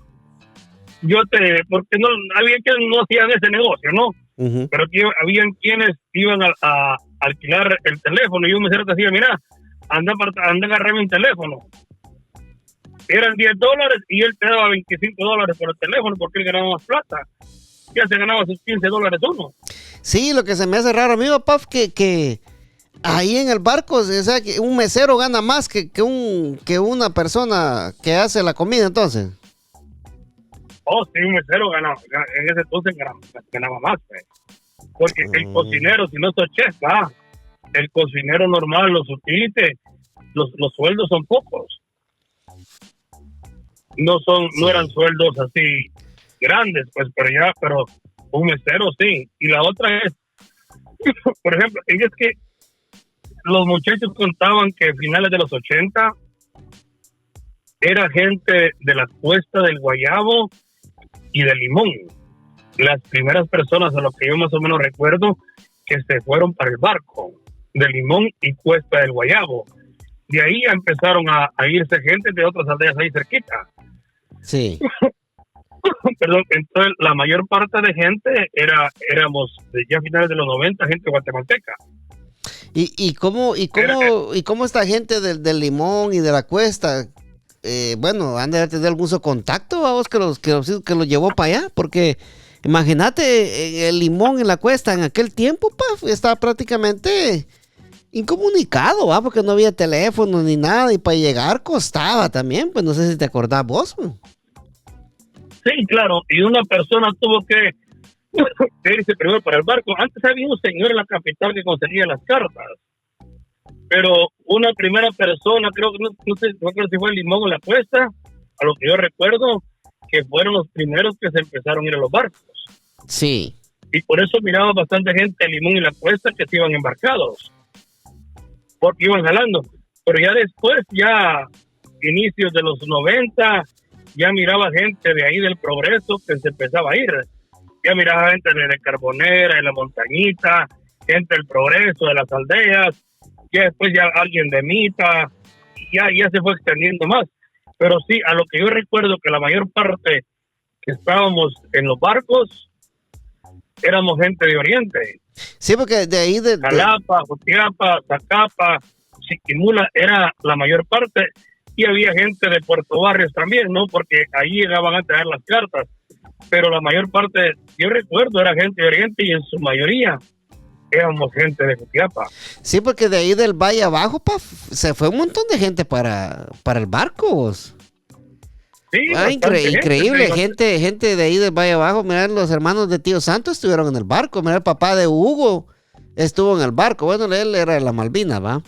porque no había quienes no hacían ese negocio, ¿no? Ujú. Pero habían quienes iban a alquilar el teléfono y un mesero te decía, mira, anda a agarrarme un teléfono. Eran $10 y él te daba $25 por el teléfono porque él ganaba más plata. Ya se ganaba sus $15 uno. Sí, lo que se me hace raro a mí, Paf, que ahí en el barco, o sea, que un mesero gana más que una persona que hace la comida, entonces. Oh, sí, un mesero ganaba, en ese entonces ganaba más, pues. Porque el cocinero, si no sos chef, el cocinero normal, los utilities, los sueldos son pocos. No eran sueldos así grandes, pues, pero un mesero sí. Y la otra es, por ejemplo, es que los muchachos contaban que a finales de los 80 era gente de la Cuesta del Guayabo y de Limón. Las primeras personas a lo que yo más o menos recuerdo que se fueron para el Barco, de Limón y Cuesta del Guayabo. De ahí ya empezaron a irse gente de otras aldeas ahí cerquita. Sí. Perdón, entonces la mayor parte de gente éramos ya a finales de los 90 gente guatemalteca. ¿Y cómo esta gente del Limón y de la Cuesta, bueno, han de tener algún contacto a vos que los llevó para allá? Porque imagínate, el Limón y la Cuesta en aquel tiempo, estaba prácticamente incomunicado, porque no había teléfono ni nada, y para llegar costaba también, pues no sé si te acordás vos. Sí, claro, y una persona tuvo que irse primero para el Barco. Antes había un señor en la capital que conseguía las cartas, pero una primera persona, creo que no sé si fue el Limón o la Cuesta, a lo que yo recuerdo, que fueron los primeros que se empezaron a ir a los barcos. Sí. Y por eso miraba bastante gente el Limón y la Cuesta que se iban embarcados, porque iban jalando. Pero ya después, ya inicios de los 90, ya miraba gente de ahí del Progreso que se empezaba a ir. Ya miraba gente de Carbonera, de la Montañita, gente del Progreso, de las aldeas, ya después ya alguien de Mita, ya se fue extendiendo más. Pero sí, a lo que yo recuerdo que la mayor parte que estábamos en los barcos éramos gente de Oriente. Sí, porque de ahí Jalapa, Jutiapa, Zacapa, Chiquimula era la mayor parte, y había gente de Puerto Barrios también, ¿no? Porque ahí llegaban a traer las cartas, pero la mayor parte, yo recuerdo, era gente de Oriente, y en su mayoría éramos gente de Jutiapa. Sí, porque de ahí del Valle Abajo, se fue un montón de gente para el Barco, vos. Sí, increíble, gente de ahí del Valle Abajo. Mirá, los hermanos de Tío Santo estuvieron en el barco. Mirá, el papá de Hugo estuvo en el barco. Bueno, él era de la Malvina, ¿va?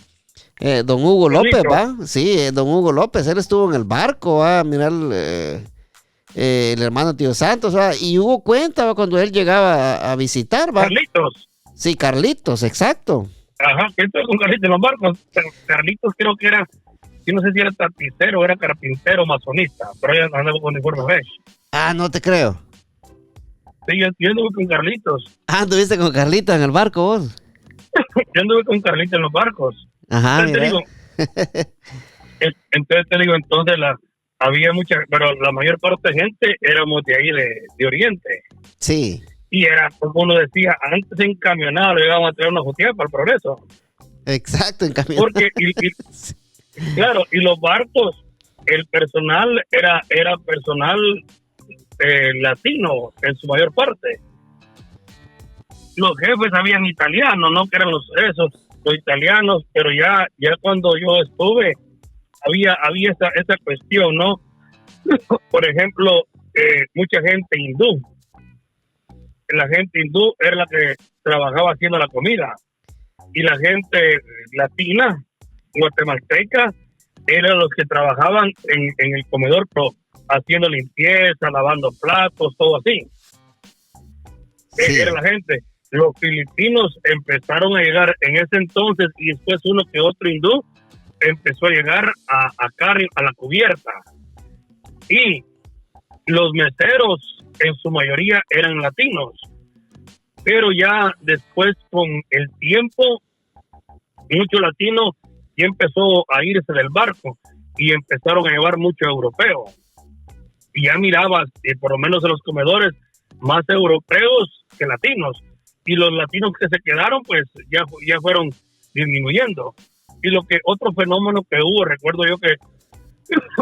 Don Hugo López, ¿va? Sí, don Hugo López, él estuvo en el barco, ¿va? Mirá, el hermano de Tío Santos, ¿va? Y Hugo cuenta, ¿va? Cuando él llegaba a visitar, ¿va? Carlitos. Sí, Carlitos, exacto. Ajá, que esto es con Carlitos en los barcos. Carlitos creo que era, yo no sé si era tapicero, era carpintero, masonista, pero ella andaba con uniforme beige. Ah, no te creo. Sí, yo anduve con Carlitos. Ah, anduviste con Carlitos en el barco, vos. Yo anduve con Carlitos en los barcos. Ajá, entonces te digo, había mucha, pero la mayor parte de gente éramos de ahí de Oriente. Sí. Y era, como uno decía, antes en camionada le íbamos a traer una Jutiapa para el Progreso. Exacto, en camionada. Porque, claro, y los barcos, el personal era personal latino en su mayor parte. Los jefes habían italianos, no que eran los italianos, pero ya cuando yo estuve, había esa cuestión, ¿no? Por ejemplo, mucha gente hindú. La gente hindú era la que trabajaba haciendo la comida, y la gente latina, guatemalteca, eran los que trabajaban en el comedor, haciendo limpieza, lavando platos, todo así. Sí. Era la gente. Los filipinos empezaron a llegar en ese entonces, y después uno que otro hindú empezó a llegar acá a la cubierta. Y los meseros en su mayoría eran latinos, pero ya después con el tiempo mucho latino ya empezó a irse del barco y empezaron a llevar mucho europeo, y ya mirabas por lo menos en los comedores más europeos que latinos, y los latinos que se quedaron pues ya fueron disminuyendo. Y lo que otro fenómeno que hubo, recuerdo yo que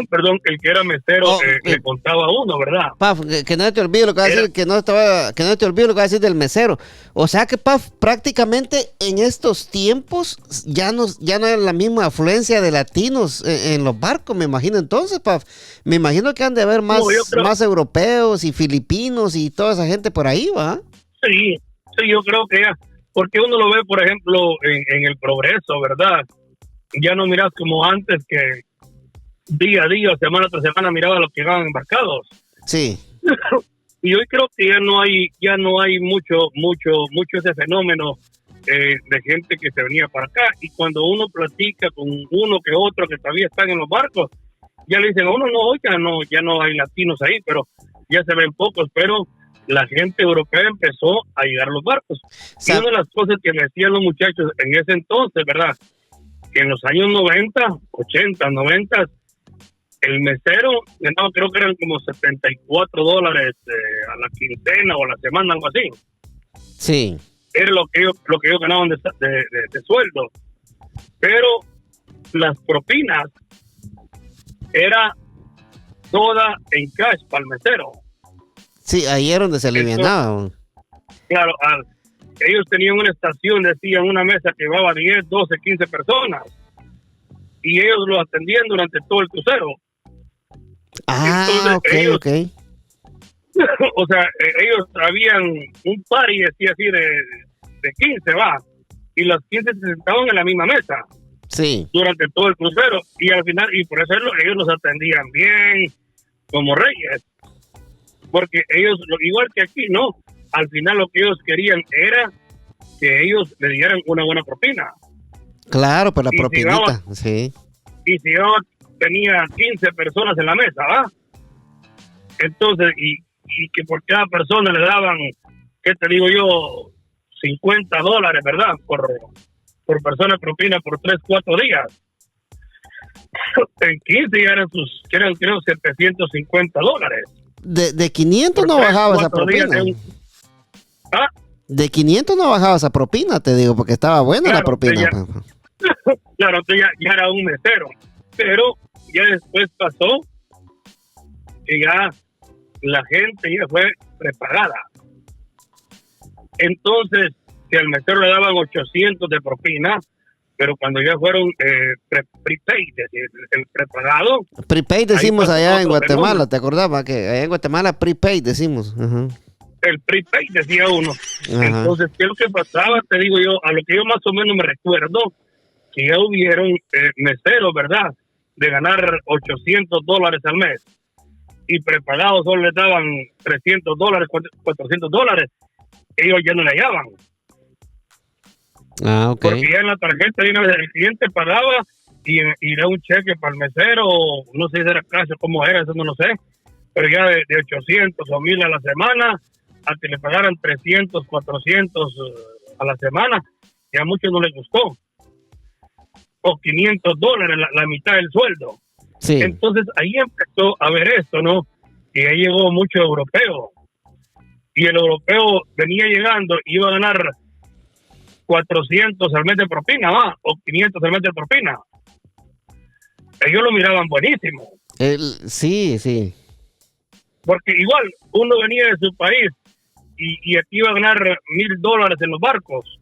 perdón, el que era mesero le contaba a uno, ¿verdad? Paf, que no te olvide lo que va a decir, que no te olvide lo que va a decir del mesero. O sea que, Paf, prácticamente en estos tiempos ya no hay la misma afluencia de latinos en los barcos, me imagino. Entonces, Paf, me imagino que han de haber más europeos y filipinos y toda esa gente por ahí, ¿va? Sí, yo creo que Porque uno lo ve, por ejemplo, en el progreso, ¿verdad? Ya no miras como antes que día a día, semana tras semana miraba los que iban embarcados. Sí. Y hoy creo que ya no hay mucho ese fenómeno de gente que se venía para acá. Y cuando uno platica con uno que otro que todavía están en los barcos, ya le dicen a uno, ya no hay latinos ahí, pero ya se ven pocos, pero la gente europea empezó a llegar a los barcos. Y una de las cosas que me decían los muchachos en ese entonces, ¿verdad? Que en los años 90, 80, 90, el mesero ganaba, creo que eran como $74 a la quincena o a la semana, algo así. Sí. Era lo que ellos ganaban de sueldo. Pero las propinas era toda en cash para el mesero. Sí, ahí era donde se alivianaba. Claro, ellos tenían una estación, decían, una mesa que llevaba 10, 12, 15 personas. Y ellos lo atendían durante todo el crucero. Ah, entonces, ok. O sea, ellos habían un party así de 15, va. Y las 15 se sentaban en la misma mesa. Sí. Durante todo el crucero. Y al final, y por eso ellos los atendían bien, como reyes. Porque ellos, igual que aquí, ¿no? Al final lo que ellos querían era que ellos le dieran una buena propina. Claro, pues la propinita, sí. Y si yo tenía 15 personas en la mesa, ¿va? Entonces, y que por cada persona le daban, ¿qué te digo yo? $50, ¿verdad? Por persona propina por 3, 4 días. En 15 ya eran creo $750. De 500 no bajaba esa propina. ¿Ah? De 500 no bajaba esa propina, te digo, porque estaba buena, claro, la propina. Claro, entonces ya era un mesero. Pero ya después pasó que ya la gente ya fue prepagada. Entonces, si al mesero le daban 800 de propina, pero cuando ya fueron prepaid, el prepagado. Prepaid decimos allá en Guatemala, ¿te acordabas? Que allá en Guatemala prepaid decimos. Uh-huh. El prepaid decía uno. Uh-huh. Entonces, ¿qué es lo que pasaba? Te digo yo, a lo que yo más o menos me recuerdo, que ya hubieron meseros, ¿verdad? De ganar $800 al mes. Y prepagados solo les daban $300, $400. Ellos ya no le hallaban. Ah, ok. Porque ya en la tarjeta el cliente pagaba y era un cheque para el mesero, no sé si era caso, cómo era, eso no lo sé, pero ya de 800 o 1000 a la semana, a que le pagaran 300, 400 a la semana, y a muchos no les gustó. O $500, la mitad del sueldo. Sí. Entonces ahí empezó a ver esto, ¿no? Y ahí llegó mucho europeo. Y el europeo venía llegando y iba a ganar 400 al mes de propina, ¿va? O 500 al mes de propina. Ellos lo miraban buenísimo. Sí. Porque igual, uno venía de su país y aquí iba a ganar $1,000 en los barcos.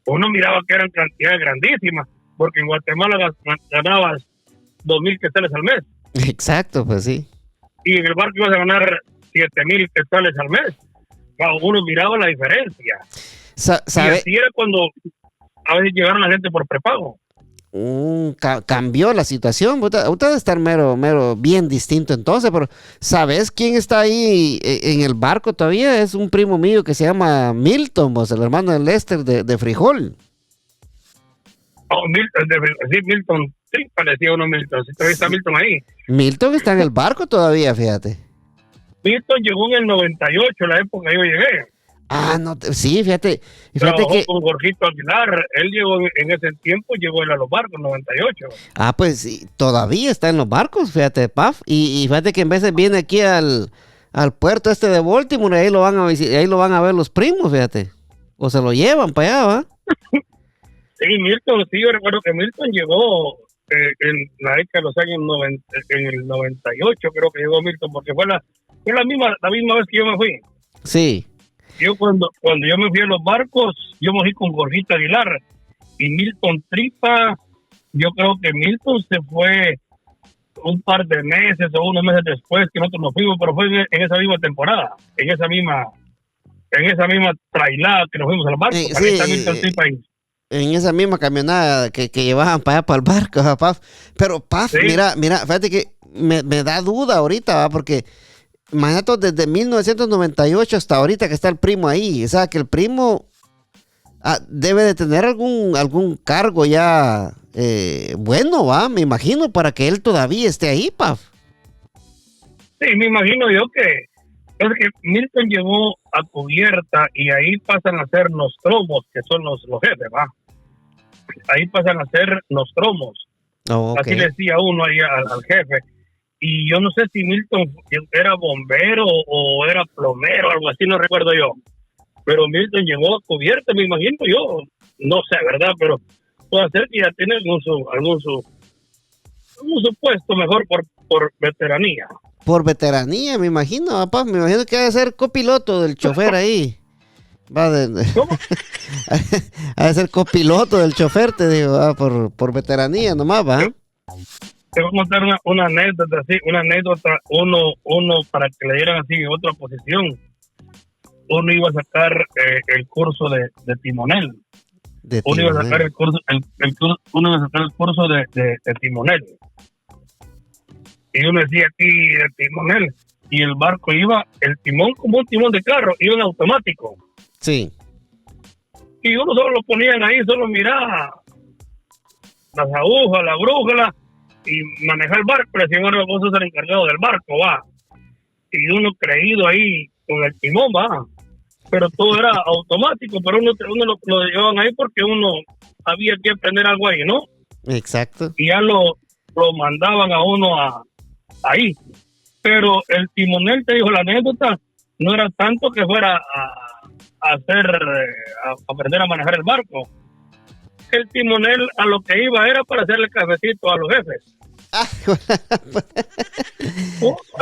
Uno miraba que eran cantidades grandísimas, porque en Guatemala ganabas 2,000 quetzales al mes. Exacto, pues sí. Y en el barco ibas a ganar 7,000 quetzales al mes. Uno miraba la diferencia. Y así era cuando a veces llegaron la gente por prepago. Cambió la situación. Usted debe estar mero bien distinto entonces, pero ¿sabes quién está ahí en el barco todavía? Es un primo mío que se llama Milton, vos, el hermano de Lester de Frijol. Oh, Milton, sí, parecía uno Milton. Sí, todavía está Milton ahí. Milton está en el barco todavía, fíjate. Milton llegó en el 98, la época que yo llegué. Ah, no, sí, fíjate Trabajó que con Jorgito Aguilar, él llegó en ese tiempo, llegó él a los barcos, 98. Ah, pues sí, todavía está en los barcos, fíjate, Paf, y fíjate que en veces viene aquí al puerto de Baltimore, ahí lo van a visitar, ahí lo van a ver los primos, fíjate, o se lo llevan para allá, ¿va? Sí, Milton, sí, yo recuerdo que Milton llegó en la década de los años 90, en el 98 creo que llegó Milton, porque fue la misma vez que yo me fui. Sí. Yo cuando yo me fui a los barcos, yo me fui con Jorgito Aguilar y Milton Tripa. Yo creo que Milton se fue un par de meses o unos meses después que nosotros nos fuimos, pero fue en esa misma temporada, en esa misma en esa misma trailada que nos fuimos al barco. En esa misma camionada que llevaban para allá, para el barco, Paf. Pero, Paf, sí. mira, fíjate que me da duda ahorita, ¿va? Porque imagínate, desde 1998 hasta ahorita que está el primo ahí. O sea, que el primo debe de tener algún cargo ya bueno, ¿va? Me imagino, para que él todavía esté ahí, Paf. Sí, me imagino yo que es que Milton llegó a cubierta y ahí pasan a ser Nostromos, que son los jefes, ¿va? Ahí pasan a ser Nostromos. Oh, okay. Así le decía uno ahí al jefe. Y yo no sé si Milton era bombero o era plomero, algo así, no recuerdo yo. Pero Milton llegó a cubierta, me imagino yo. No sé, ¿verdad? Pero puede ser que ya tiene algún supuesto mejor por veteranía. Por veteranía, me imagino, papá. Me imagino que ha de ser copiloto del chofer ahí. ¿Cómo? Ha de ser copiloto del chofer, te digo, por veteranía nomás, ¿va? Te voy a contar una anécdota, así, uno para que le dieran así otra posición. Uno iba a sacar el curso de timonel. Uno iba a sacar el curso de timonel. Y uno decía aquí el timonel, y el barco iba, el timón como un timón de carro, iba en automático. Sí. Y uno solo lo ponían ahí, solo miraba las agujas, la brújula, y manejar el barco. Le decían, bueno, vos sos el encargado del barco, va. Y uno creído ahí con el timón, va. Pero todo era automático, pero uno lo llevaban ahí porque uno había que aprender algo ahí, ¿no? Exacto. Y ya lo mandaban a uno ahí. Pero el timonel, te dijo la anécdota, no era tanto que fuera a aprender a manejar el barco. El timonel a lo que iba era para hacerle cafecito a los jefes.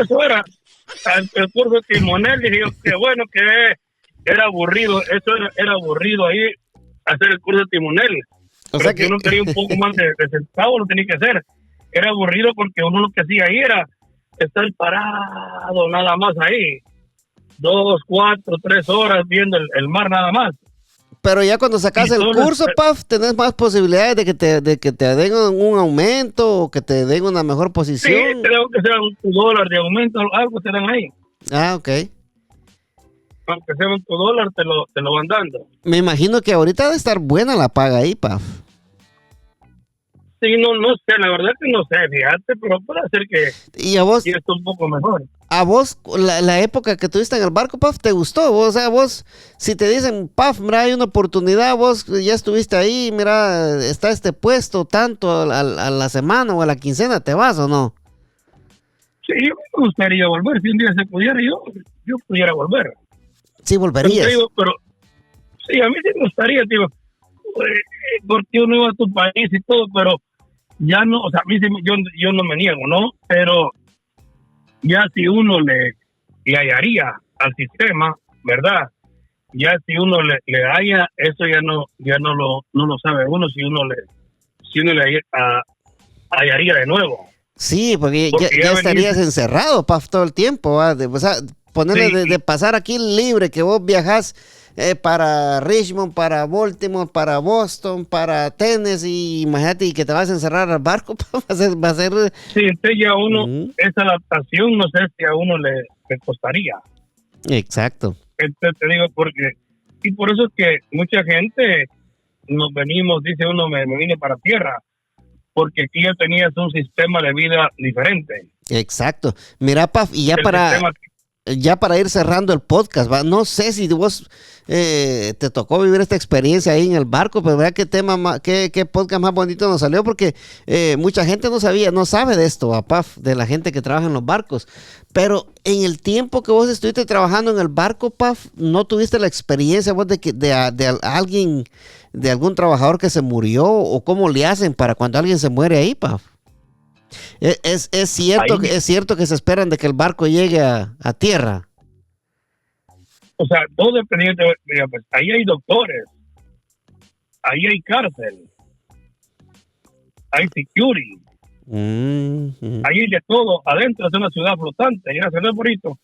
Eso era el curso de timonel. Dije yo, qué bueno que era aburrido, eso era aburrido ahí, hacer el curso de timonel. O sea que uno quería un poco más de centavo, lo tenía que hacer. Era aburrido porque uno lo que hacía ahí era estar parado nada más ahí, 2, 4, 3 horas viendo el mar nada más. Pero ya cuando sacas el curso, Paf, tenés más posibilidades de que te den un aumento o que te den una mejor posición. Sí, creo que sea $1 de aumento, algo te dan ahí. Ah, ok. Aunque sea $1, te lo van dando. Me imagino que ahorita debe estar buena la paga ahí, Paf. Sí, no sé, la verdad que no sé, fíjate, pero puede ser que ¿Y a vos? Sí, está un poco mejor. ¿A vos la época que tuviste en el barco, Paf, te gustó? O sea, vos, si te dicen, Paf, mira, hay una oportunidad, vos ya estuviste ahí, mira, está este puesto tanto a la semana o a la quincena, ¿te vas o no? Sí, me gustaría volver, si un día se pudiera, yo pudiera volver. Sí, volverías. Pero sí, a mí sí me gustaría, tío, porque uno iba a tu país y todo, pero ya no, o sea, a mí sí, yo no me niego, ¿no? Pero ya si uno le hallaría al sistema, ¿verdad? Ya si uno le halla, eso ya no lo sabe uno, si uno le hallaría de nuevo. Sí, porque ya estarías encerrado, Paf, todo el tiempo, ¿va? O sea, ponerle sí. de pasar aquí libre, que vos viajás para Richmond, para Baltimore, para Boston, para Tennessee, imagínate, y que te vas a encerrar al barco, va a ser... Sí, entonces ya uno, esa adaptación, no sé si a uno le costaría. Exacto. Entonces te digo, y por eso es que mucha gente nos venimos, dice uno, me vine para tierra, porque aquí ya tenías un sistema de vida diferente. Exacto. Mira, Paf, y ya para ir cerrando el podcast, ¿va? No sé si vos te tocó vivir esta experiencia ahí en el barco, pero vea qué qué podcast más bonito nos salió, porque mucha gente no sabe de esto, Paf, de la gente que trabaja en los barcos. Pero en el tiempo que vos estuviste trabajando en el barco, Paf, ¿no tuviste la experiencia vos de alguien, de algún trabajador que se murió, o cómo le hacen para cuando alguien se muere ahí, Paf? Es cierto que se esperan de que el barco llegue a tierra. O sea, todo dependiente, pues, ahí hay doctores, ahí hay cárcel, hay security, ahí hay de todo, adentro es una ciudad flotante, gracias a Dios, bonito,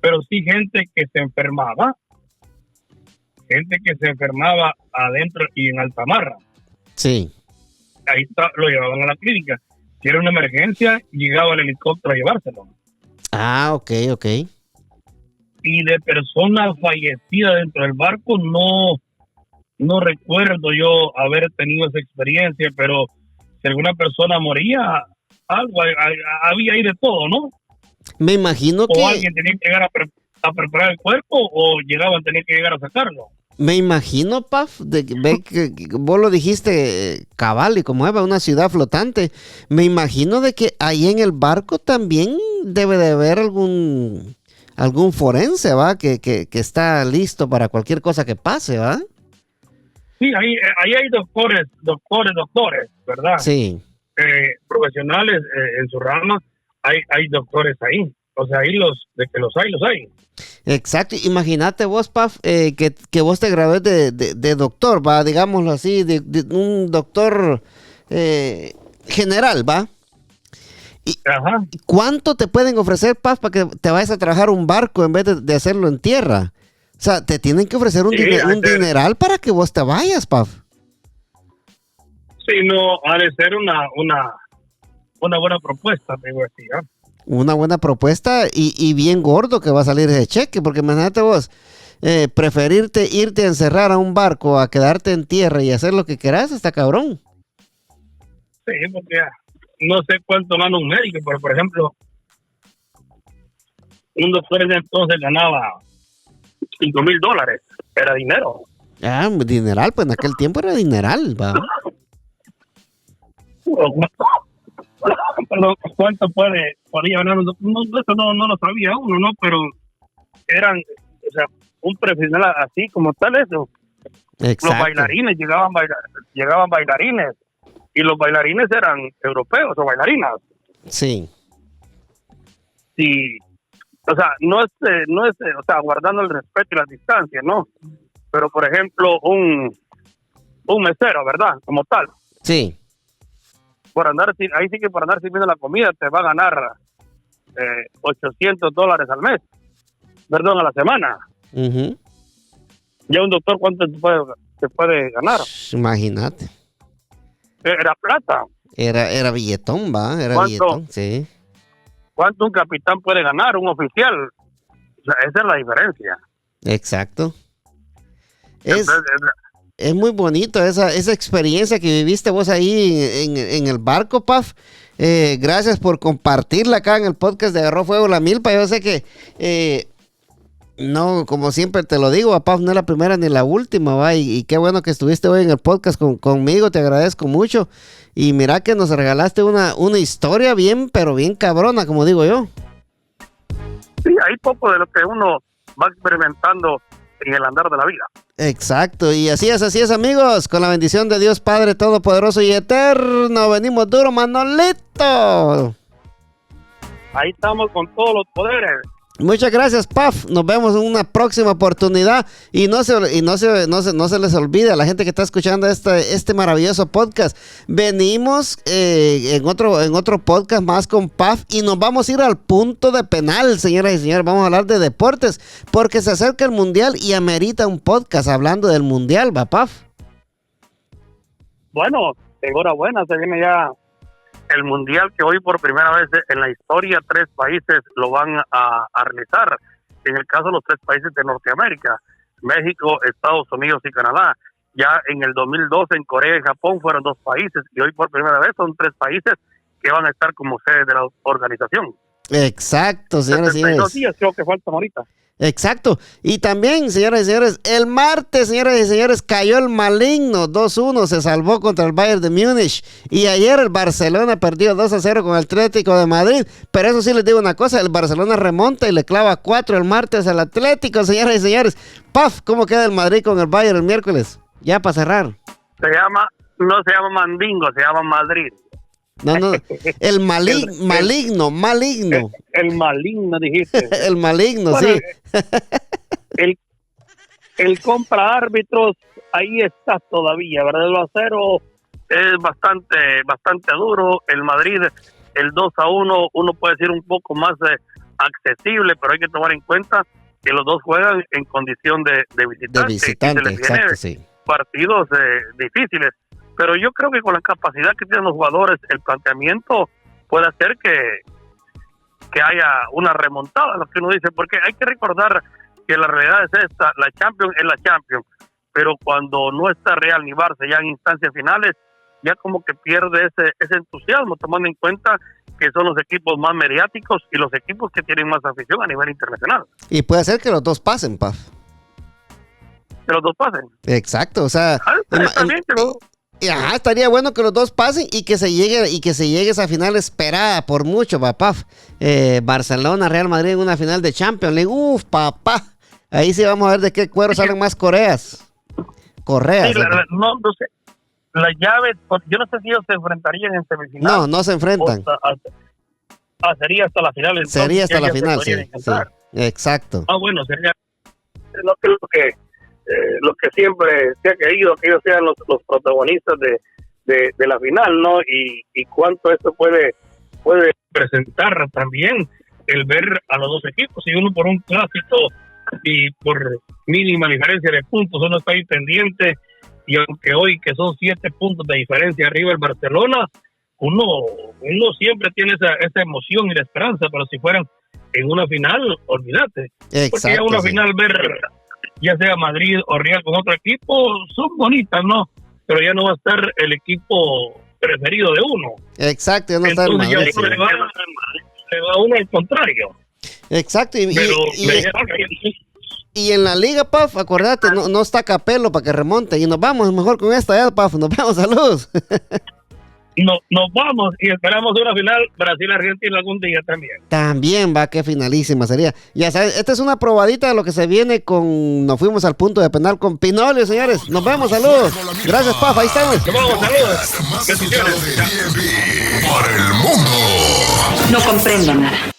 pero sí gente que se enfermaba gente que se enfermaba adentro y en alta mar. Sí. Ahí lo llevaban a la clínica. Si era una emergencia, llegaba el helicóptero a llevárselo. Ah, ok. Y de personas fallecidas dentro del barco, no recuerdo yo haber tenido esa experiencia, pero si alguna persona moría, algo, había ahí de todo, ¿no? Me imagino que... O alguien tenía que llegar a preparar el cuerpo, o llegaban a tener que llegar a sacarlo. Me imagino, Paf, ve que vos lo dijiste cabal, y como es una ciudad flotante, me imagino de que ahí en el barco también debe de haber algún forense, ¿va? Que está listo para cualquier cosa que pase, ¿va? Sí, ahí hay doctores, ¿verdad? Sí. Profesionales en su rama, hay doctores ahí. O sea, ahí los hay. Exacto, imagínate vos, Paf, que vos te gradués de doctor, va, digámoslo así, de un doctor general, va. Ajá. ¿Cuánto te pueden ofrecer, Paf, para que te vayas a trabajar un barco en vez de hacerlo en tierra? O sea, te tienen que ofrecer un dineral para que vos te vayas, Paf. Sí, no, ha de ser una buena propuesta, te voy a decir, ¿eh? Una buena propuesta y bien gordo que va a salir ese cheque, porque imagínate vos, preferirte irte a encerrar a un barco a quedarte en tierra y hacer lo que querás, está cabrón. Sí, porque no sé cuánto gana un médico, pero por ejemplo, un doctor en entonces ganaba $5,000, era dinero. Ah, dineral, pues en aquel tiempo era dineral, va. Perdón, ¿cuánto podía ganar un doctor? Eso no lo sabía uno, ¿no? Pero eran, o sea, un profesional así como tal eso. Exacto. Los bailarines, llegaban bailarines, y los bailarines eran europeos o bailarinas. Sí. Sí, o sea, no es, o sea, guardando el respeto y las distancias, ¿no? Pero, por ejemplo, un mesero, ¿verdad? Como tal. Sí. Ahí sí que por andar sirviendo la comida te va a ganar $800 al mes. Perdón, a la semana. Uh-huh. Ya un doctor, ¿cuánto te puede ganar? Imagínate. Era plata. Era billetón, va. Era ¿Cuánto? billetón, sí. ¿Cuánto un capitán puede ganar? Un oficial. O sea, esa es la diferencia. Exacto. Entonces, Es muy bonito esa experiencia que viviste vos ahí en el barco, Paf. Gracias por compartirla acá en el podcast de Agarró Fuego la Milpa. Yo sé que, no, como siempre te lo digo, Paf, no es la primera ni la última, va. Y qué bueno que estuviste hoy en el podcast conmigo, te agradezco mucho. Y mira que nos regalaste una historia bien, pero bien cabrona, como digo yo. Sí, hay poco de lo que uno va experimentando en el andar de la vida. Exacto, y así es, amigos, con la bendición de Dios Padre Todopoderoso y Eterno, venimos duro, Manolito. Ahí estamos con todos los poderes. Muchas gracias, Paf. Nos vemos en una próxima oportunidad. Y no se les olvide a la gente que está escuchando este maravilloso podcast. Venimos en otro podcast más con Paf y nos vamos a ir al punto de penal, señoras y señores. Vamos a hablar de deportes porque se acerca el Mundial y amerita un podcast hablando del Mundial, ¿va, Paf? Bueno, enhorabuena, se viene ya el Mundial, que hoy por primera vez en la historia 3 países lo van a realizar. En el caso de los 3 países de Norteamérica, México, Estados Unidos y Canadá. Ya en el 2012 en Corea y Japón fueron 2 países y hoy por primera vez son 3 países que van a estar como sedes de la organización. Exacto, señoras y señores. 72 días creo que faltan ahorita. Exacto. Y también, señoras y señores, el martes, señoras y señores, cayó el maligno 2-1, se salvó contra el Bayern de Múnich. Y ayer el Barcelona perdió 2-0 con el Atlético de Madrid. Pero eso sí les digo una cosa, el Barcelona remonta y le clava 4 el martes al Atlético, señoras y señores. Paf, ¿cómo queda el Madrid con el Bayern el miércoles? Ya para cerrar. No se llama Mandingo, se llama Madrid. No, el maligno. El maligno, dijiste. El maligno, bueno, sí. El compra árbitros, ahí está todavía, ¿verdad? El 0-0 es bastante duro. El Madrid, el 2-1, uno puede decir un poco más accesible, pero hay que tomar en cuenta que los dos juegan en condición de De visitante. visitante, Y se les viene exacto, sí. partidos difíciles. Pero yo creo que con la capacidad que tienen los jugadores, el planteamiento puede hacer que haya una remontada, lo que uno dice, porque hay que recordar que la realidad es esta, la Champions es la Champions, pero cuando no está Real ni Barça ya en instancias finales, ya como que pierde ese entusiasmo, tomando en cuenta que son los equipos más mediáticos y los equipos que tienen más afición a nivel internacional. Y puede ser que los dos pasen, Paf. Que los dos pasen. Exacto, o sea, Está bien que los- estaría bueno que los dos pasen y que se llegue esa final esperada por mucho, papá. Barcelona, Real Madrid en una final de Champions League. Uf, papá. Ahí sí vamos a ver de qué cuero salen más correas. Correas. Sí, no sé. Las llaves, yo no sé si ellos se enfrentarían en semifinal. No se enfrentan. Sería hasta la final. Entonces, Sería hasta la ya se final, sí, podrían enfrentar. Exacto. Bueno, sería no creo que lo que siempre se ha querido, que ellos sean los protagonistas de la final, ¿no? Y cuánto esto puede presentar también el ver a los dos equipos, y uno por un clásico y por mínima diferencia de puntos, uno está ahí pendiente, y aunque hoy que son 7 puntos de diferencia arriba el Barcelona, uno siempre tiene esa emoción y la esperanza, pero si fueran en una final, olvídate. Exacto, porque ya una sí. final ver, ya sea Madrid o Real con otro equipo, son bonitas, ¿no? Pero ya no va a estar el equipo preferido de uno. Exacto, ya no está el Entonces ya Madrid, uno sí. le va uno al contrario. Exacto, Pero y en la liga, Paf, acordate, no está Capello para que remonte. Y nos vamos mejor con esta ya, Paf. Nos vemos, saludos. nos vamos y esperamos una final Brasil-Argentina algún día también. También va, qué finalísima sería. Ya sabes, esta es una probadita de lo que se viene con... Nos fuimos al punto de penal con Pinolio, señores. Nos vemos, saludos. Gracias, Paf, ahí estamos. Nos vamos, saludos. Más escuchado de DMV por el mundo. No comprendo nada.